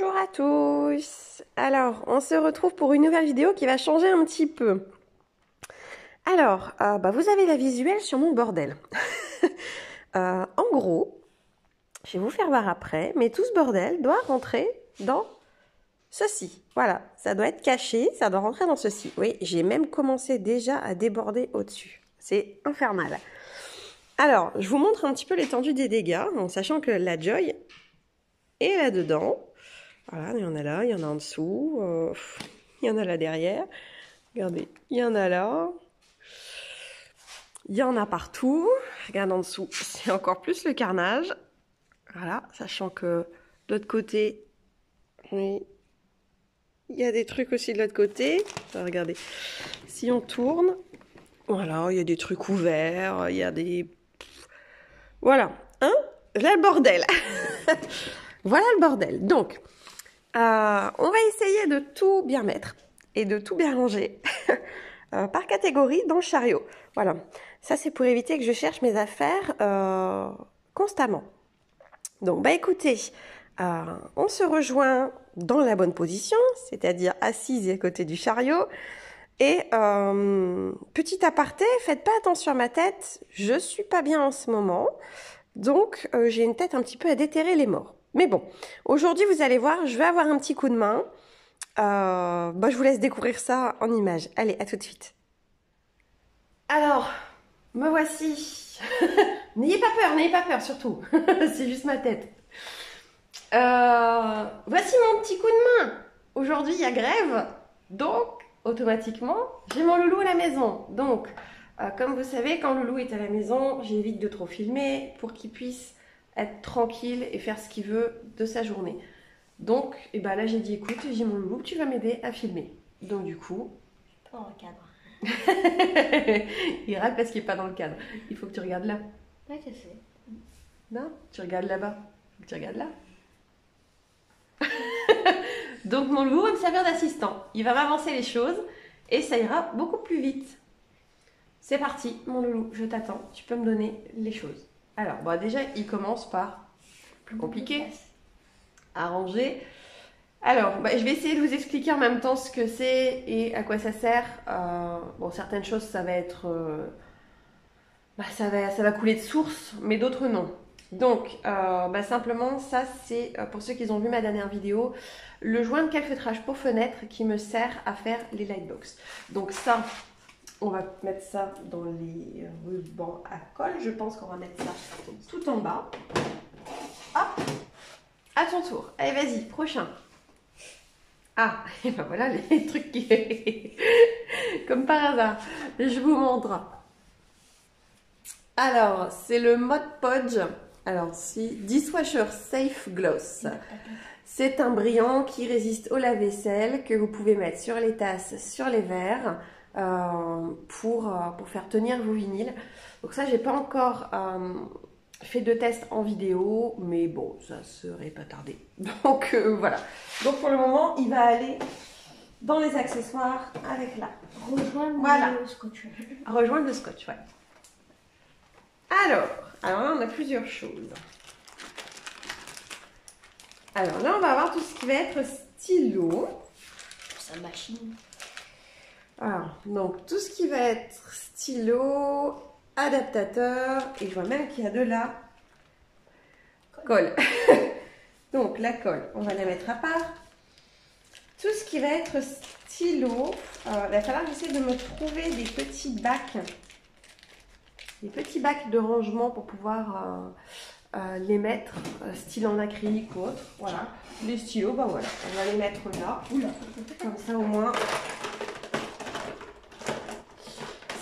Bonjour à tous. Alors, on se retrouve pour une nouvelle vidéo qui va changer un petit peu. Alors, vous avez la visuelle sur mon bordel. En gros, je vais vous faire voir après, mais tout ce bordel doit rentrer dans ceci. Voilà, ça doit être caché, ça doit rentrer dans ceci. Oui, j'ai même commencé déjà à déborder au-dessus. C'est infernal. Alors, je vous montre un petit peu l'étendue des dégâts, en sachant que la Joy est là-dedans. Voilà, il y en a là, il y en a en dessous, il y en a là derrière. Regardez, il y en a là. Il y en a partout. Regarde en dessous, c'est encore plus le carnage. Voilà, sachant que de l'autre côté, oui, il y a des trucs aussi de l'autre côté. Alors, regardez, si on tourne, voilà, il y a des trucs ouverts, il y a des... Voilà, hein? Là le bordel. Voilà le bordel. Donc, on va essayer de tout bien mettre et de tout bien ranger par catégorie dans le chariot. Voilà, ça c'est pour éviter que je cherche mes affaires constamment. Donc, écoutez, on se rejoint dans la bonne position, c'est-à-dire assise à côté du chariot. Et petit aparté, faites pas attention à ma tête, je suis pas bien en ce moment, donc j'ai une tête un petit peu à déterrer les morts. Mais bon, aujourd'hui vous allez voir, je vais avoir un petit coup de main. Je vous laisse découvrir ça en images. Allez, à tout de suite. Alors, me voici. N'ayez pas peur surtout. C'est juste ma tête. Voici mon petit coup de main. Aujourd'hui, il y a grève, donc automatiquement, j'ai mon loulou à la maison. Donc, comme vous savez, quand le loulou est à la maison, j'évite de trop filmer pour qu'il puisse être tranquille et faire ce qu'il veut de sa journée. Donc, là, j'ai dit, écoute, j'ai mon loulou, tu vas m'aider à filmer. Donc, du coup... Pas dans le cadre. Il râle parce qu'il n'est pas dans le cadre. Il faut que tu regardes là. Ouais, je sais. Non, tu regardes là-bas. Il faut que tu regardes là. Donc, mon loulou va me servir d'assistant. Il va m'avancer les choses et ça ira beaucoup plus vite. C'est parti, mon loulou, je t'attends. Tu peux me donner les choses. Alors, déjà, il commence par plus compliqué. À ranger. Alors, je vais essayer de vous expliquer en même temps ce que c'est et à quoi ça sert. Certaines choses, ça va être... ça va couler de source, mais d'autres non. Donc, simplement, ça, c'est, pour ceux qui ont vu ma dernière vidéo, le joint de calfeutrage pour fenêtre qui me sert à faire les lightbox. Donc ça, on va mettre ça dans les rubans à colle. Je pense qu'on va mettre ça tout en bas. Hop! À ton tour. Allez, vas-y, prochain. Ah, et voilà les trucs qui... Comme par hasard. Je vous montre. Alors, c'est le Mod Podge. Alors, si Dishwasher Safe Gloss. C'est un brillant qui résiste au lave-vaisselle que vous pouvez mettre sur les tasses, sur les verres pour faire tenir vos vinyles. Donc ça, j'ai pas encore... fait de tests en vidéo, mais bon, ça serait pas tardé. Donc voilà. Donc pour le moment, il va aller dans les accessoires avec là. Rejoindre le scotch. Rejoindre le scotch, ouais. Alors là, on a plusieurs choses. Alors là, on va avoir tout ce qui va être stylo. Sa machine. Alors, donc tout ce qui va être stylo, adaptateur, et je vois même qu'il y a de la colle. Donc la colle, on va la mettre à part. Tout ce qui va être stylo, il va falloir que j'essaie de me trouver des petits bacs de rangement pour pouvoir les mettre, style en acrylique ou autre. Voilà, les stylos, voilà, on va les mettre là. Oula. Comme ça au moins.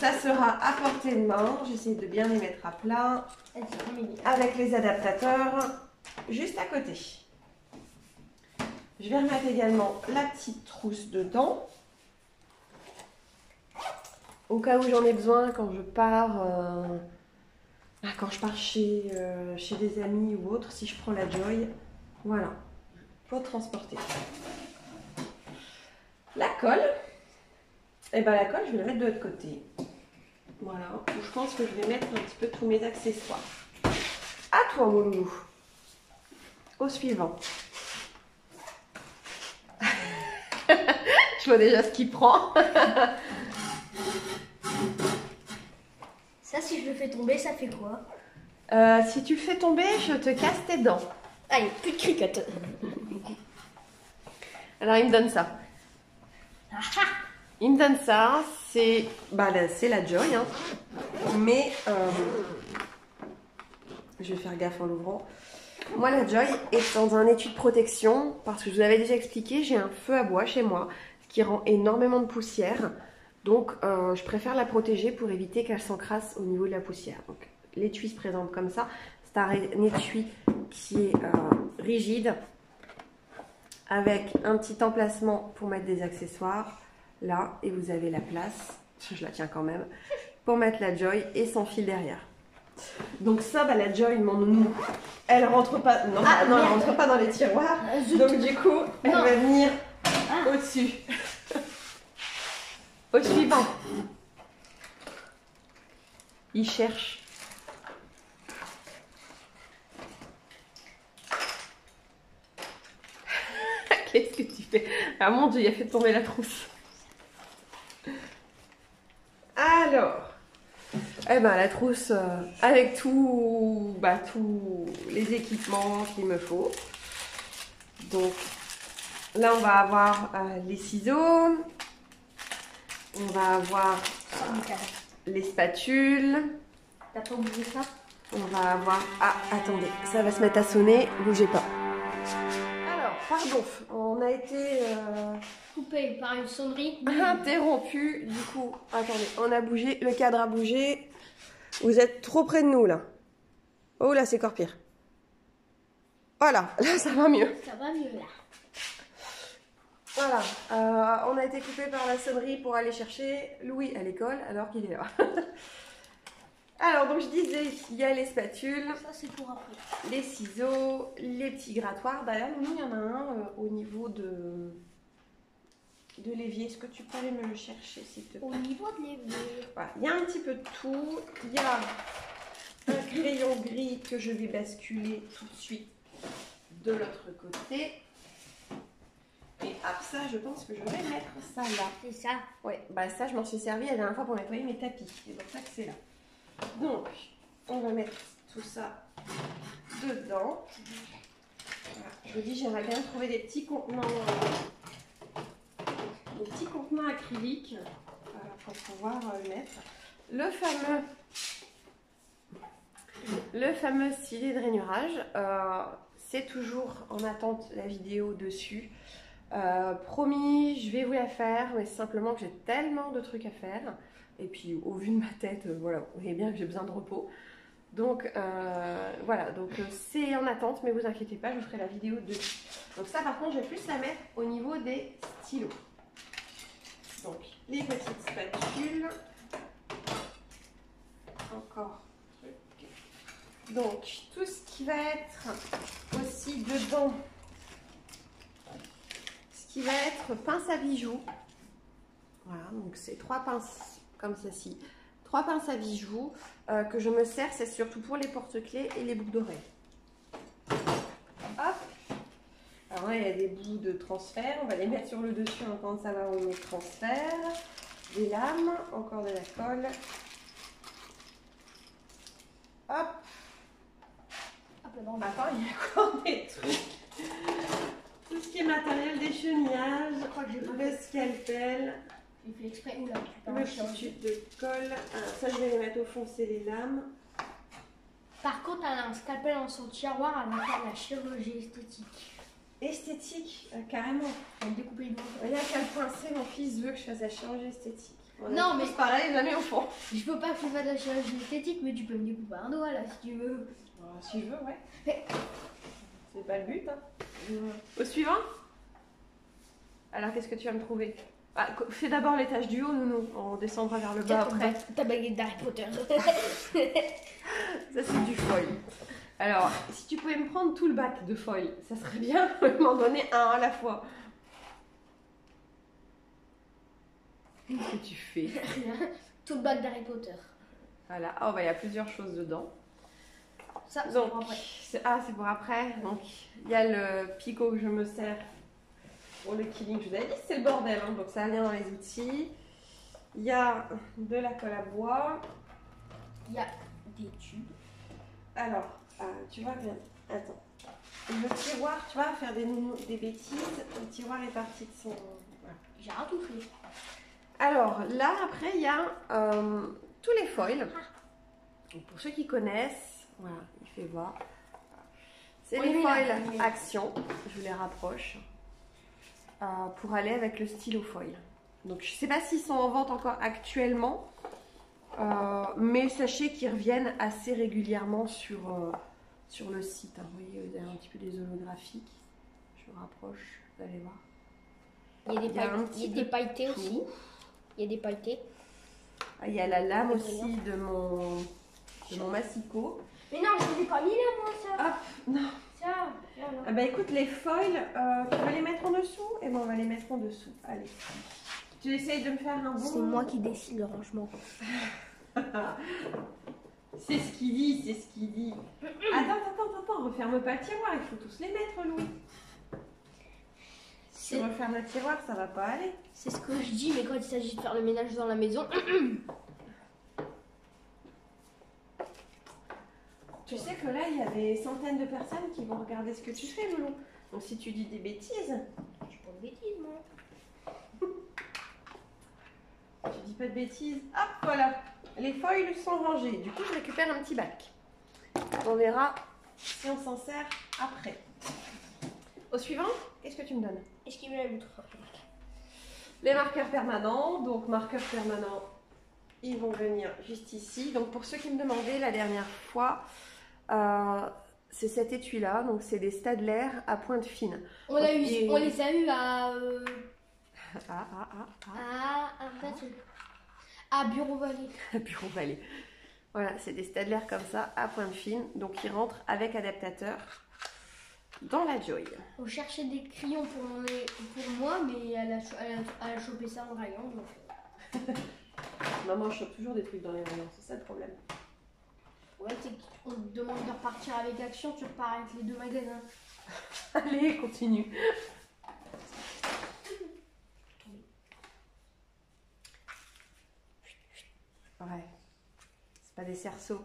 Ça sera à portée de main. J'essaie de bien les mettre à plat. Avec les adaptateurs juste à côté. Je vais remettre également la petite trousse dedans. Au cas où j'en ai besoin quand je pars, chez des amis ou autre, si je prends la Joy. Voilà, pour transporter. La colle. Et la colle, je vais la mettre de l'autre côté. Voilà, je pense que je vais mettre un petit peu tous mes accessoires. À toi, mon loulou. Au suivant. Je vois déjà ce qu'il prend. Ça, si je le fais tomber, ça fait quoi? Si tu le fais tomber, je te casse tes dents. Allez, plus de cricket. Alors, il me donne ça. Il me donne ça, c'est la Joy, hein. Mais je vais faire gaffe en l'ouvrant. Moi, la Joy est dans un étui de protection parce que je vous avais déjà expliqué, j'ai un feu à bois chez moi, ce qui rend énormément de poussière. Donc, je préfère la protéger pour éviter qu'elle s'encrasse au niveau de la poussière. Donc, l'étui se présente comme ça. C'est un étui qui est rigide avec un petit emplacement pour mettre des accessoires. Là, et vous avez la place, je la tiens quand même, pour mettre la Joy et son fil derrière. Donc ça, la Joy, mon nounou, elle rentre pas, non, elle rentre pas dans les tiroirs. Donc du coup, elle va venir au-dessus. Au suivant. Il cherche. Qu'est-ce que tu fais? Ah mon Dieu, il a fait tomber la trousse. Alors, la trousse avec tous les équipements qu'il me faut. Donc, là, on va avoir les ciseaux. On va avoir les spatules. T'as pas oublié ça? On va avoir... Ah, attendez, ça va se mettre à sonner. Bougez pas. Alors, pardon, on a été... Coupé par une sonnerie. Interrompu, du coup, attendez, on a bougé, le cadre a bougé. Vous êtes trop près de nous là. Oh là, c'est encore pire. Voilà, là ça va mieux. Ça va mieux là. Voilà, on a été coupé par la sonnerie pour aller chercher Louis à l'école alors qu'il est là. Alors, donc je disais, il y a les spatules. Ça c'est pour après. Les ciseaux, les petits grattoirs. D'ailleurs, nous, il y en a un au niveau de l'évier. Est-ce que tu peux aller me le chercher, s'il te plaît? Au niveau de l'évier. Voilà, il y a un petit peu de tout. Il y a un crayon gris que je vais basculer tout de suite de l'autre côté. Et hop, ça, je pense que je vais mettre ça là. C'est ça. Ouais, ça, je m'en suis servi la dernière fois pour nettoyer mes tapis. C'est pour ça que c'est là. Donc, on va mettre tout ça dedans. Voilà. Je vous dis, j'aimerais bien trouver des petits contenants acryliques pour pouvoir le mettre. Le fameux stylet de rainurage, c'est toujours en attente la vidéo dessus. Promis, je vais vous la faire, mais simplement que j'ai tellement de trucs à faire. Et puis au vu de ma tête, voilà, vous voyez bien que j'ai besoin de repos. Donc voilà, donc c'est en attente, mais vous inquiétez pas, je ferai la vidéo dessus. Donc ça par contre, je vais plus la mettre au niveau des stylos. Donc les petites spatules. Encore. Donc tout ce qui va être aussi dedans, ce qui va être pince à bijoux. Voilà, donc c'est 3 pinces comme ceci. 3 pinces à bijoux que je me sers, c'est surtout pour les porte-clés et les boucles d'oreilles. Hop. Alors là, il y a des bouts de transfert. On va les mettre sur le dessus en temps de savoir où on met le transfert. Des lames, encore de la colle. Hop. Attends, il y a encore des trucs. Tout ce qui est matériel d'écheniage, le scalpel. J'ai fait exprès. Oula, Le tissu de colle. Alors ça, je vais les mettre au fond, c'est les lames. Par contre, elle a un scalpel dans son tiroir, elle va faire de la chirurgie esthétique. Esthétique, carrément. Elle va découper les doigts. Voyez à quel point c'est, mon fils veut que je fasse la chirurgie esthétique. Non, mais pareil, jamais au fond. Je peux pas que tu fasses de la chirurgie esthétique, mais tu peux me découper un doigt là si tu veux. Si je veux, ouais. C'est pas le but. Hein. Au suivant. Alors, qu'est-ce que tu vas me trouver? Fais d'abord l'étage du haut, nounou. On descendra vers le bas après. Ta baguette d'Harry Potter. Ça, c'est du foil. Alors, si tu pouvais me prendre tout le bac de foil, ça serait bien. M'en donner un à la fois. Qu'est-ce que tu fais? Rien. Tout le bac d'Harry Potter. Voilà. Oh, il y a plusieurs choses dedans. Ça, c'est donc, pour après. C'est pour après. Donc, il y a le picot que je me sers pour le killing. Je vous avais dit, c'est le bordel, hein, donc ça vient dans les outils. Il y a de la colle à bois. Il y a des tubes. Alors, tu vois, attends. Le tiroir, tu vois, faire des bêtises. Le tiroir est parti de son... Voilà. J'ai rien tout fait. Alors, là, après, il y a tous les foils. Donc, pour ceux qui connaissent, voilà, il fait voir. C'est les foils Action. Je vous les rapproche. Pour aller avec le stylo foil. Donc, je ne sais pas s'ils sont en vente encore actuellement. Mais sachez qu'ils reviennent assez régulièrement sur le site. Hein. Vous voyez, vous avez un petit peu des holographiques. Je vous rapproche, vous allez voir. Il y a des pailletés aussi. Il y a des pailletés. Il y a la lame aussi de mon massicot. Mais non, je ne l'ai pas mis là, moi, ça. Ah, non. Ça, Ah bah écoute, les foils, tu veux les mettre en dessous? Et bon, on va les mettre en dessous. Allez. Tu essayes de me faire un bon... C'est moi qui décide le rangement. C'est ce qu'il dit, c'est ce qu'il dit. Attends, referme pas le tiroir, il faut tous les mettre, Louis. Si tu refermes le tiroir, ça va pas aller. C'est ce que je dis, mais quand il s'agit de faire le ménage dans la maison... Tu sais que là, il y a des centaines de personnes qui vont regarder ce que tu fais, Loulou. Donc si tu dis des bêtises... Je dis pas de bêtises, moi. Tu dis pas de bêtises. Hop, voilà. Les foils sont rangées. Du coup, je récupère un petit bac. On verra si on s'en sert après. Au suivant, qu'est-ce que tu me donnes? Est-ce qu'il y a l'autre? Les marqueurs permanents. Donc, marqueurs permanents, ils vont venir juste ici. Donc, pour ceux qui me demandaient la dernière fois, c'est cet étui-là. Donc, c'est des Staedtler à pointe fine. On les a eu à... À Bureau Vallée. Bureau Vallée. Voilà, c'est des Staedtler comme ça, à pointe fine. Donc, ils rentrent avec adaptateur dans la Joy. On cherchait des crayons pour moi, mais elle a chopé ça en rayon. Donc... Maman chope toujours des trucs dans les rayons, c'est ça le problème. Ouais, c'est qu'on te demande de repartir avec Action, tu repars avec les deux magasins. Allez, continue. Ouais, c'est pas des cerceaux.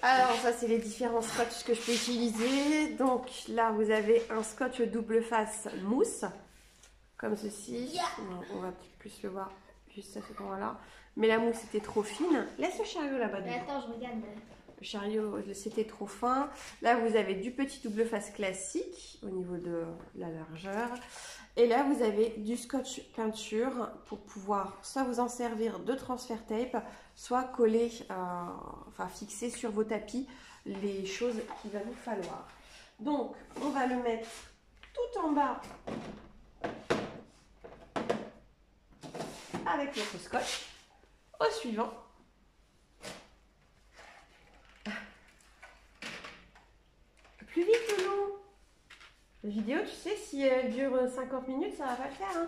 Alors ça c'est les différents scotch que je peux utiliser. Donc là vous avez un scotch double face mousse, comme ceci. Non, on va plus le voir juste à ce moment-là. Mais la mousse était trop fine. Laisse le chariot là-bas. Attends, je regarde. Le chariot c'était trop fin. Là vous avez du petit double face classique au niveau de la largeur. Et là, vous avez du scotch peinture pour pouvoir soit vous en servir de transfert tape, soit coller, enfin fixer sur vos tapis les choses qu'il va vous falloir. Donc, on va le mettre tout en bas avec notre scotch. Au suivant. Plus vite, Loulou. La vidéo, tu sais, si elle dure 50 minutes, ça va pas le faire. Hein.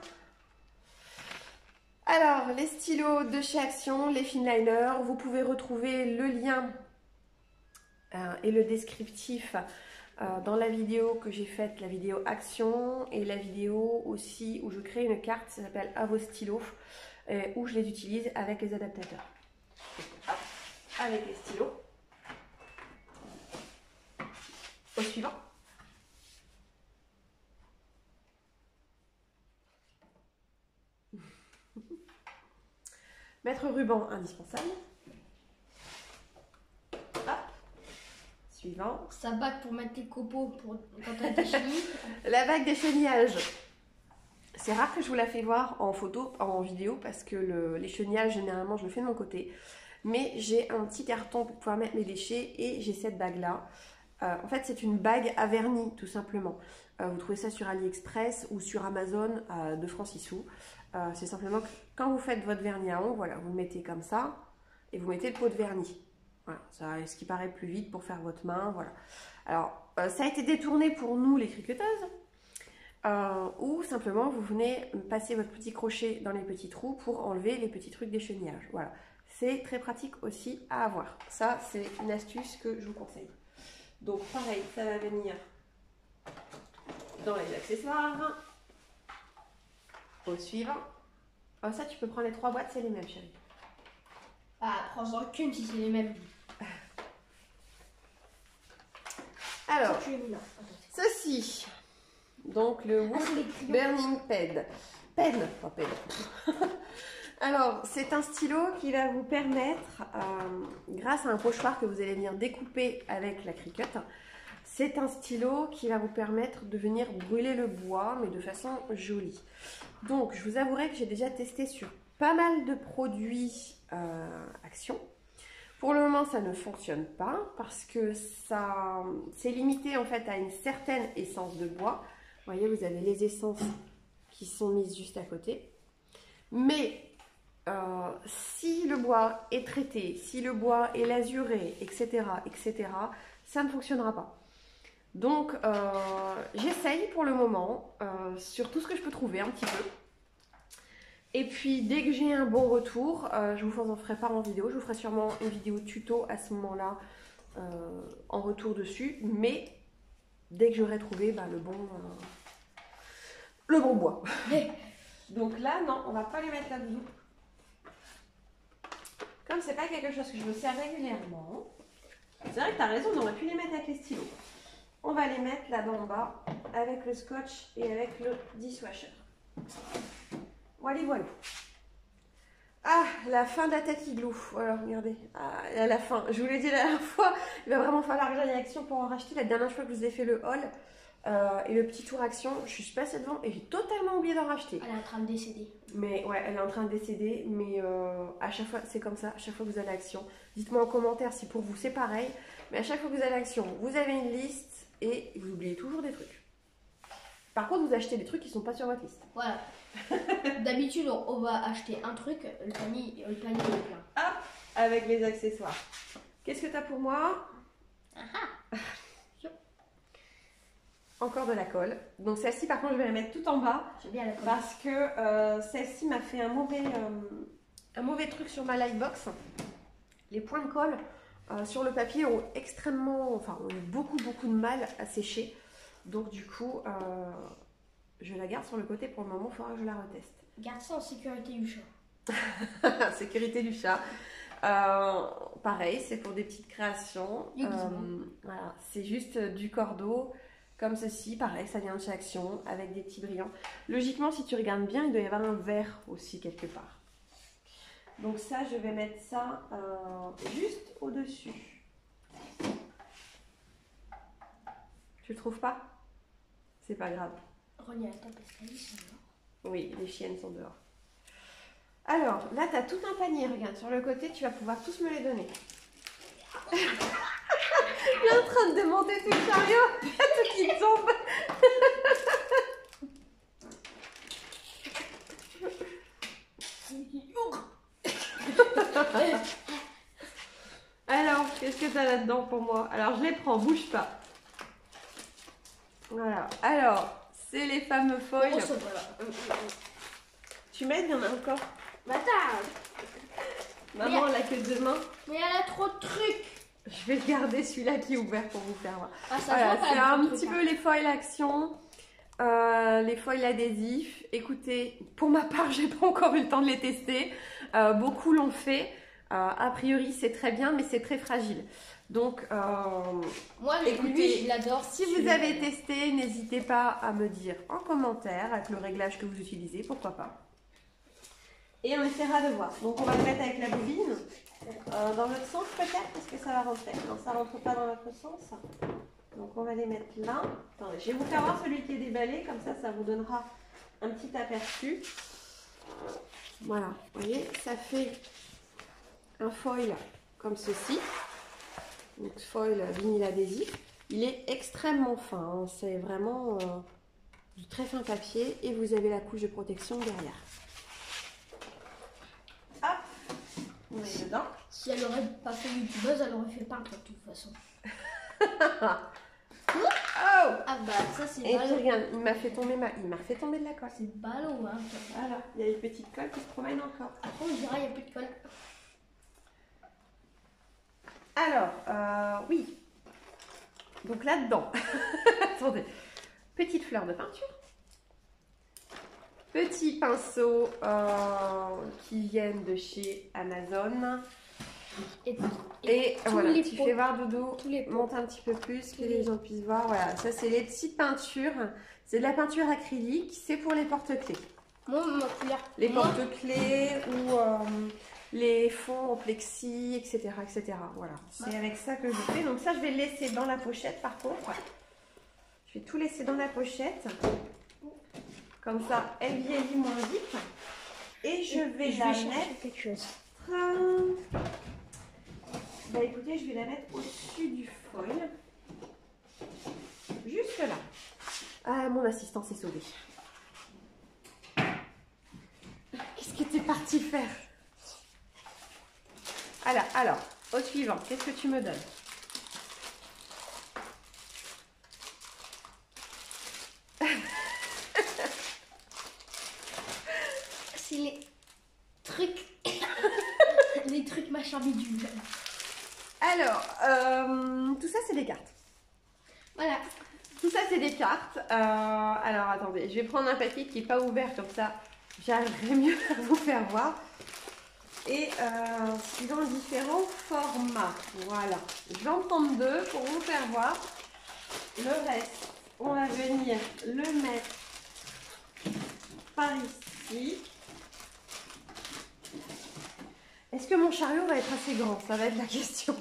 Alors, les stylos de chez Action, les Finliner, vous pouvez retrouver le lien et le descriptif dans la vidéo que j'ai faite, la vidéo Action, et la vidéo aussi où je crée une carte, ça s'appelle À vos stylos, où je les utilise avec les adaptateurs. Hop, avec les stylos. Au suivant. Mettre ruban indispensable. Hop. Suivant. Sa bague pour mettre les copeaux pour quand on déchenille. La bague d'écheniage. C'est rare que je vous la fais voir en photo, en vidéo, parce que l'écheniage, généralement, je le fais de mon côté. Mais j'ai un petit carton pour pouvoir mettre mes déchets et j'ai cette bague-là. En fait, c'est une bague à vernis, tout simplement. Vous trouvez ça sur AliExpress ou sur Amazon à 2 francs 6 sous. C'est simplement que quand vous faites votre vernis à ongles, voilà, vous le mettez comme ça et vous mettez le pot de vernis. Voilà, ça, ce qui paraît plus vite pour faire votre main. Voilà. Alors, ça a été détourné pour nous, les cricoteuses, ou simplement vous venez passer votre petit crochet dans les petits trous pour enlever les petits trucs d'échenillage. Voilà, c'est très pratique aussi à avoir. Ça, c'est une astuce que je vous conseille. Donc, pareil, ça va venir dans les accessoires. Au suivant. Oh, ça, tu peux prendre les 3 boîtes, c'est les mêmes, chérie. Ah, prends-en qu'une si c'est les mêmes. Alors, Tu es mis là. Attends. ceci. Donc, le Wood c'est les crayons. Burning Pen. Pen, pas pen. Alors, c'est un stylo qui va vous permettre, grâce à un pochoir que vous allez venir découper avec la Cricut, c'est un stylo qui va vous permettre de venir brûler le bois, mais de façon jolie. Donc, je vous avouerai que j'ai déjà testé sur pas mal de produits Action. Pour le moment, ça ne fonctionne pas parce que ça, c'est limité en fait à une certaine essence de bois. Vous voyez, vous avez les essences qui sont mises juste à côté. Mais si le bois est traité, si le bois est lasuré, etc., ça ne fonctionnera pas. Donc, j'essaye pour le moment sur tout ce que je peux trouver un petit peu. Et puis, dès que j'ai un bon retour, je vous en ferai pas en vidéo. Je vous ferai sûrement une vidéo tuto à ce moment-là en retour dessus. Mais dès que j'aurai trouvé le bon bois. Donc là, non, on va pas les mettre là-dessous. Comme c'est pas quelque chose que je me sers régulièrement, c'est vrai que tu as raison, on aurait pu les mettre avec les stylos. On va les mettre là-bas en bas avec le scotch et avec le dishwasher. Voilà, voilà. Ah, la fin d'Attaque Igloo. Voilà, regardez. Ah, à la fin. Je vous l'ai dit la dernière fois, il va vraiment falloir que j'aille à Action pour en racheter. La dernière fois que je vous ai fait le haul et le petit tour Action, je suis passée devant et j'ai totalement oublié d'en racheter. Elle est en train de décéder. Mais ouais, elle est en train de décéder. Mais à chaque fois, c'est comme ça. À chaque fois que vous allez à Action, dites-moi en commentaire si pour vous c'est pareil. Mais à chaque fois que vous allez à Action, vous avez une liste et vous oubliez toujours des trucs. Par contre, vous achetez des trucs qui ne sont pas sur votre liste. Voilà. D'habitude, on va acheter un truc, le panier est plein. Hop, avec les accessoires. Qu'est-ce que tu as pour moi? Encore de la colle. Donc celle-ci, par contre, je vais la mettre tout en bas. J'aime bien la colle. Parce que celle-ci m'a fait un mauvais truc sur ma lightbox. Les points de colle sur le papier ont ont eu beaucoup de mal à sécher. Donc du coup, je la garde sur le côté pour le moment, il faudra que je la reteste. Garde ça en sécurité du chat. Sécurité du chat. Pareil, c'est pour des petites créations. Voilà, c'est juste du cordeau, comme ceci. Pareil, ça vient de chez Action, avec des petits brillants. Logiquement, si tu regardes bien, il doit y avoir un vert aussi quelque part. Donc ça, je vais mettre ça juste au-dessus. Tu le trouves pas? C'est pas grave. René, attends, parce qu'elles sont dehors. Oui, les chiennes sont dehors. Alors, là, tu as tout un panier. Regarde, sur le côté, tu vas pouvoir tous me les donner. Il est en train de démonter tout le chariot. Il y a tout qui tombe. Alors, qu'est-ce que tu as là-dedans pour moi? Alors, je les prends, bouge pas. Voilà. Alors, c'est les fameux foils. Tu m'aides, il y en a encore. Bâtard. Maman, elle a que 2 mains. Mais elle a trop de trucs. Je vais garder celui-là qui est ouvert pour vous faire voir. Ah, ça Voilà, voit, c'est t'as un trucs, petit hein. peu les foils Action, les foils adhésifs. Écoutez, pour ma part, j'ai pas encore eu le temps de les tester. Beaucoup l'ont fait. A priori, c'est très bien, mais c'est très fragile. Donc, Moi, écoutez, lui, je l'adore. si vous avez testé, n'hésitez pas à me dire en commentaire avec le réglage que vous utilisez, pourquoi pas. Et on essaiera de voir. Donc, on va le mettre avec la bobine. Dans l'autre sens peut-être, parce que ça va rentrer. Non, ça rentre pas dans l'autre sens. Donc on va les mettre là. Attendez, je vais vous faire voir celui qui est déballé, comme ça vous donnera un petit aperçu. Voilà, vous voyez, ça fait un foil comme ceci. Donc foil vinyle adhésif. Il est extrêmement fin, hein. C'est vraiment du très fin papier et vous avez la couche de protection derrière. Hop, on est dedans. Si elle aurait pas fait youtubeuse, elle aurait fait peindre de toute façon. Oh! Ah bah ça c'est Et puis ballot. regarde, il m'a fait tomber de la colle. C'est ballot hein. Voilà, il y a une petite colle qui se promène encore. Après on dirait il n'y a plus de colle. Alors, oui. Donc là-dedans, attendez, petite fleur de peinture. petits pinceaux qui viennent de chez Amazon. Et voilà, tu fais voir Doudou, monte un petit peu plus, que les gens puissent voir. Voilà, ça c'est les petites peintures. C'est de la peinture acrylique, c'est pour les porte-clés. Moi, ma couleur. Les porte-clés ou les fonds en plexi, etc. etc. Voilà, c'est avec ça que je fais. Donc ça, je vais le laisser dans la pochette par contre. Je vais tout laisser dans la pochette. Comme ça, elle vieillit moins vite. Et je vais la mettre... quelque chose. Bah écoutez, je vais la mettre au-dessus du foil. Juste là. Ah, mon assistant s'est sauvé. Qu'est-ce que tu es parti faire? Alors, au suivant, qu'est-ce que tu me donnes? C'est les trucs... les trucs machin bidule. Alors, tout ça, c'est des cartes. Voilà. Tout ça, c'est des cartes. Alors, attendez, je vais prendre un papier qui n'est pas ouvert, comme ça, j'arriverai mieux à vous faire voir. Et c'est dans différents formats. Voilà. Je vais en prendre deux pour vous faire voir. Le reste, on va venir le mettre par ici. Est-ce que mon chariot va être assez grand? Ça va être la question.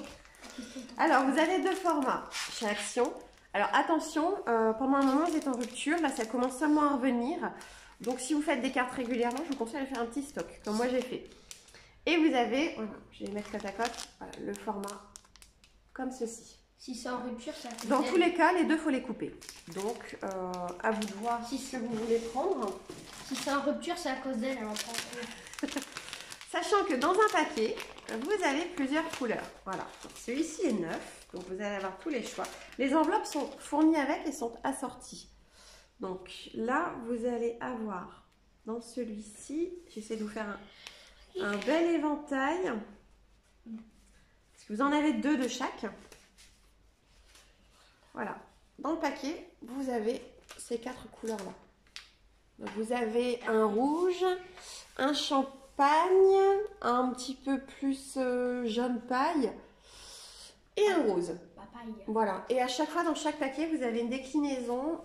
Alors, vous avez deux formats chez Action. Alors, attention, pendant un moment, vous êtes en rupture. Là, ça commence seulement à revenir. Donc, si vous faites des cartes régulièrement, je vous conseille de faire un petit stock, comme moi j'ai fait. Et vous avez, voilà, je vais les mettre côte à côte, voilà, le format comme ceci. Si c'est en rupture, ça fait... Dans tous les cas, les deux, il faut les couper. Donc, à vous de voir si ce que vous voulez prendre. Si c'est en rupture, c'est à cause d'elle, elle en prend. Sachant que dans un paquet, vous avez plusieurs couleurs. Voilà, celui-ci est neuf, donc vous allez avoir tous les choix. Les enveloppes sont fournies avec et sont assorties. Donc là, vous allez avoir dans celui-ci, j'essaie de vous faire un bel éventail. Parce que vous en avez deux de chaque. Voilà, dans le paquet, vous avez ces quatre couleurs-là. Donc vous avez un rouge, un champagne, un petit peu plus jaune paille et un rose. Papaye. Voilà, et à chaque fois dans chaque paquet vous avez une déclinaison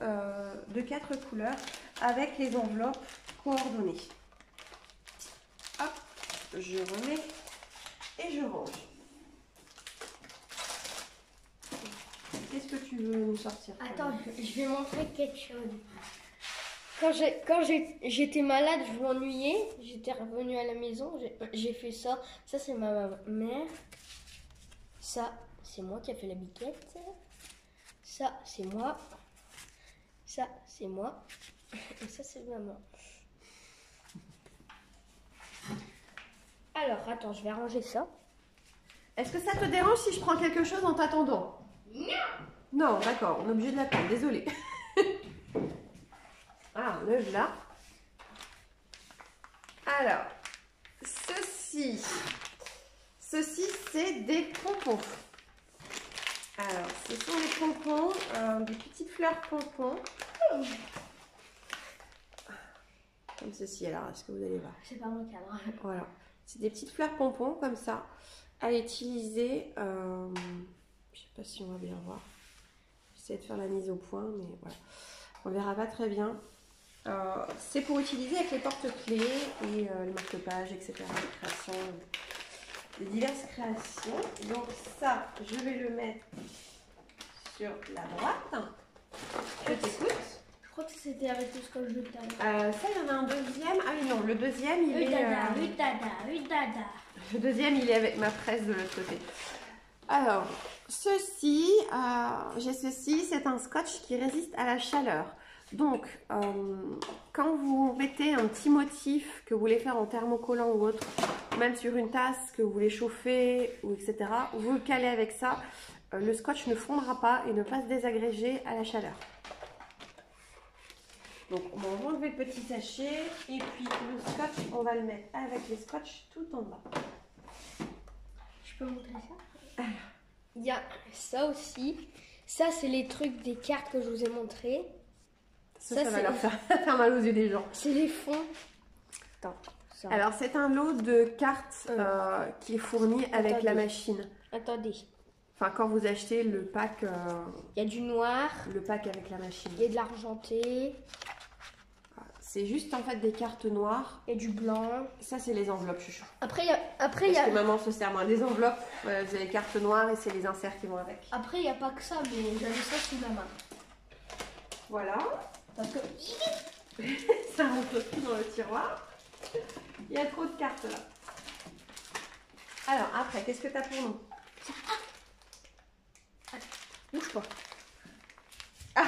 de 4 couleurs avec les enveloppes coordonnées. Hop, je remets et je range. Qu'est-ce que tu veux nous sortir? Attends, je vais montrer quelque chose. Quand j'étais malade, je m'ennuyais, j'étais revenue à la maison, j'ai fait ça. Ça, c'est ma mère. Ça, c'est moi qui a fait la biquette. Ça, c'est moi. Ça, c'est moi. Et ça, c'est maman. Alors, attends, je vais ranger ça. Est-ce que ça te dérange si je prends quelque chose en t'attendant? Non. Non, d'accord, on est obligé de l'attendre, désolée. Ah, on lève là. Alors, ceci, c'est des pompons. Alors, ce sont des pompons, des petites fleurs pompons. Comme ceci, alors, est-ce que vous allez voir? C'est pas mon cadre. Voilà, c'est des petites fleurs pompons comme ça, à utiliser. Je sais pas si on va bien voir. J'essaie de faire la mise au point, mais voilà. On verra pas très bien. C'est pour utiliser avec les porte-clés et les marque-pages, etc. Les créations, les diverses créations. Donc ça, je vais le mettre sur la droite. Je t'écoute. Je crois que c'était avec le scotch de tout à Ça, l'heure. il y en a un deuxième. Ah oui, non, le deuxième, il est... Le deuxième, il est avec ma presse de l'autre côté. Alors, ceci, j'ai ceci, c'est un scotch qui résiste à la chaleur. Donc, quand vous mettez un petit motif que vous voulez faire en thermocollant ou autre, même sur une tasse que vous voulez chauffer, ou etc., vous le calez avec ça, le scotch ne fondra pas et ne pas se désagréger à la chaleur. Donc, on va enlever le petit sachet et puis le scotch, on va le mettre avec les scotch tout en bas. Je peux montrer ça? Il y a ça aussi. Ça, c'est les trucs des cartes que je vous ai montrées. Ça va leur faire mal aux yeux des gens. C'est les fonds. Attends. Ça. Alors, c'est un lot de cartes qui est fourni avec la machine. Attendez. Enfin, quand vous achetez le pack... Il y a du noir. Le pack avec la machine. Il y a de l'argenté. C'est juste en fait des cartes noires. Et du blanc. Ça, c'est les enveloppes, chouchou. Après, il y a... Parce que maman se sert moins des enveloppes. Voilà, vous avez les cartes noires et c'est les inserts qui vont avec. Après, il n'y a pas que ça, mais j'avais ça sous la main. Voilà. Parce que... Ça rentre plus dans le tiroir. Il y a trop de cartes là. Alors, après, qu'est-ce que tu as pour nous? Bouge pas. Ah!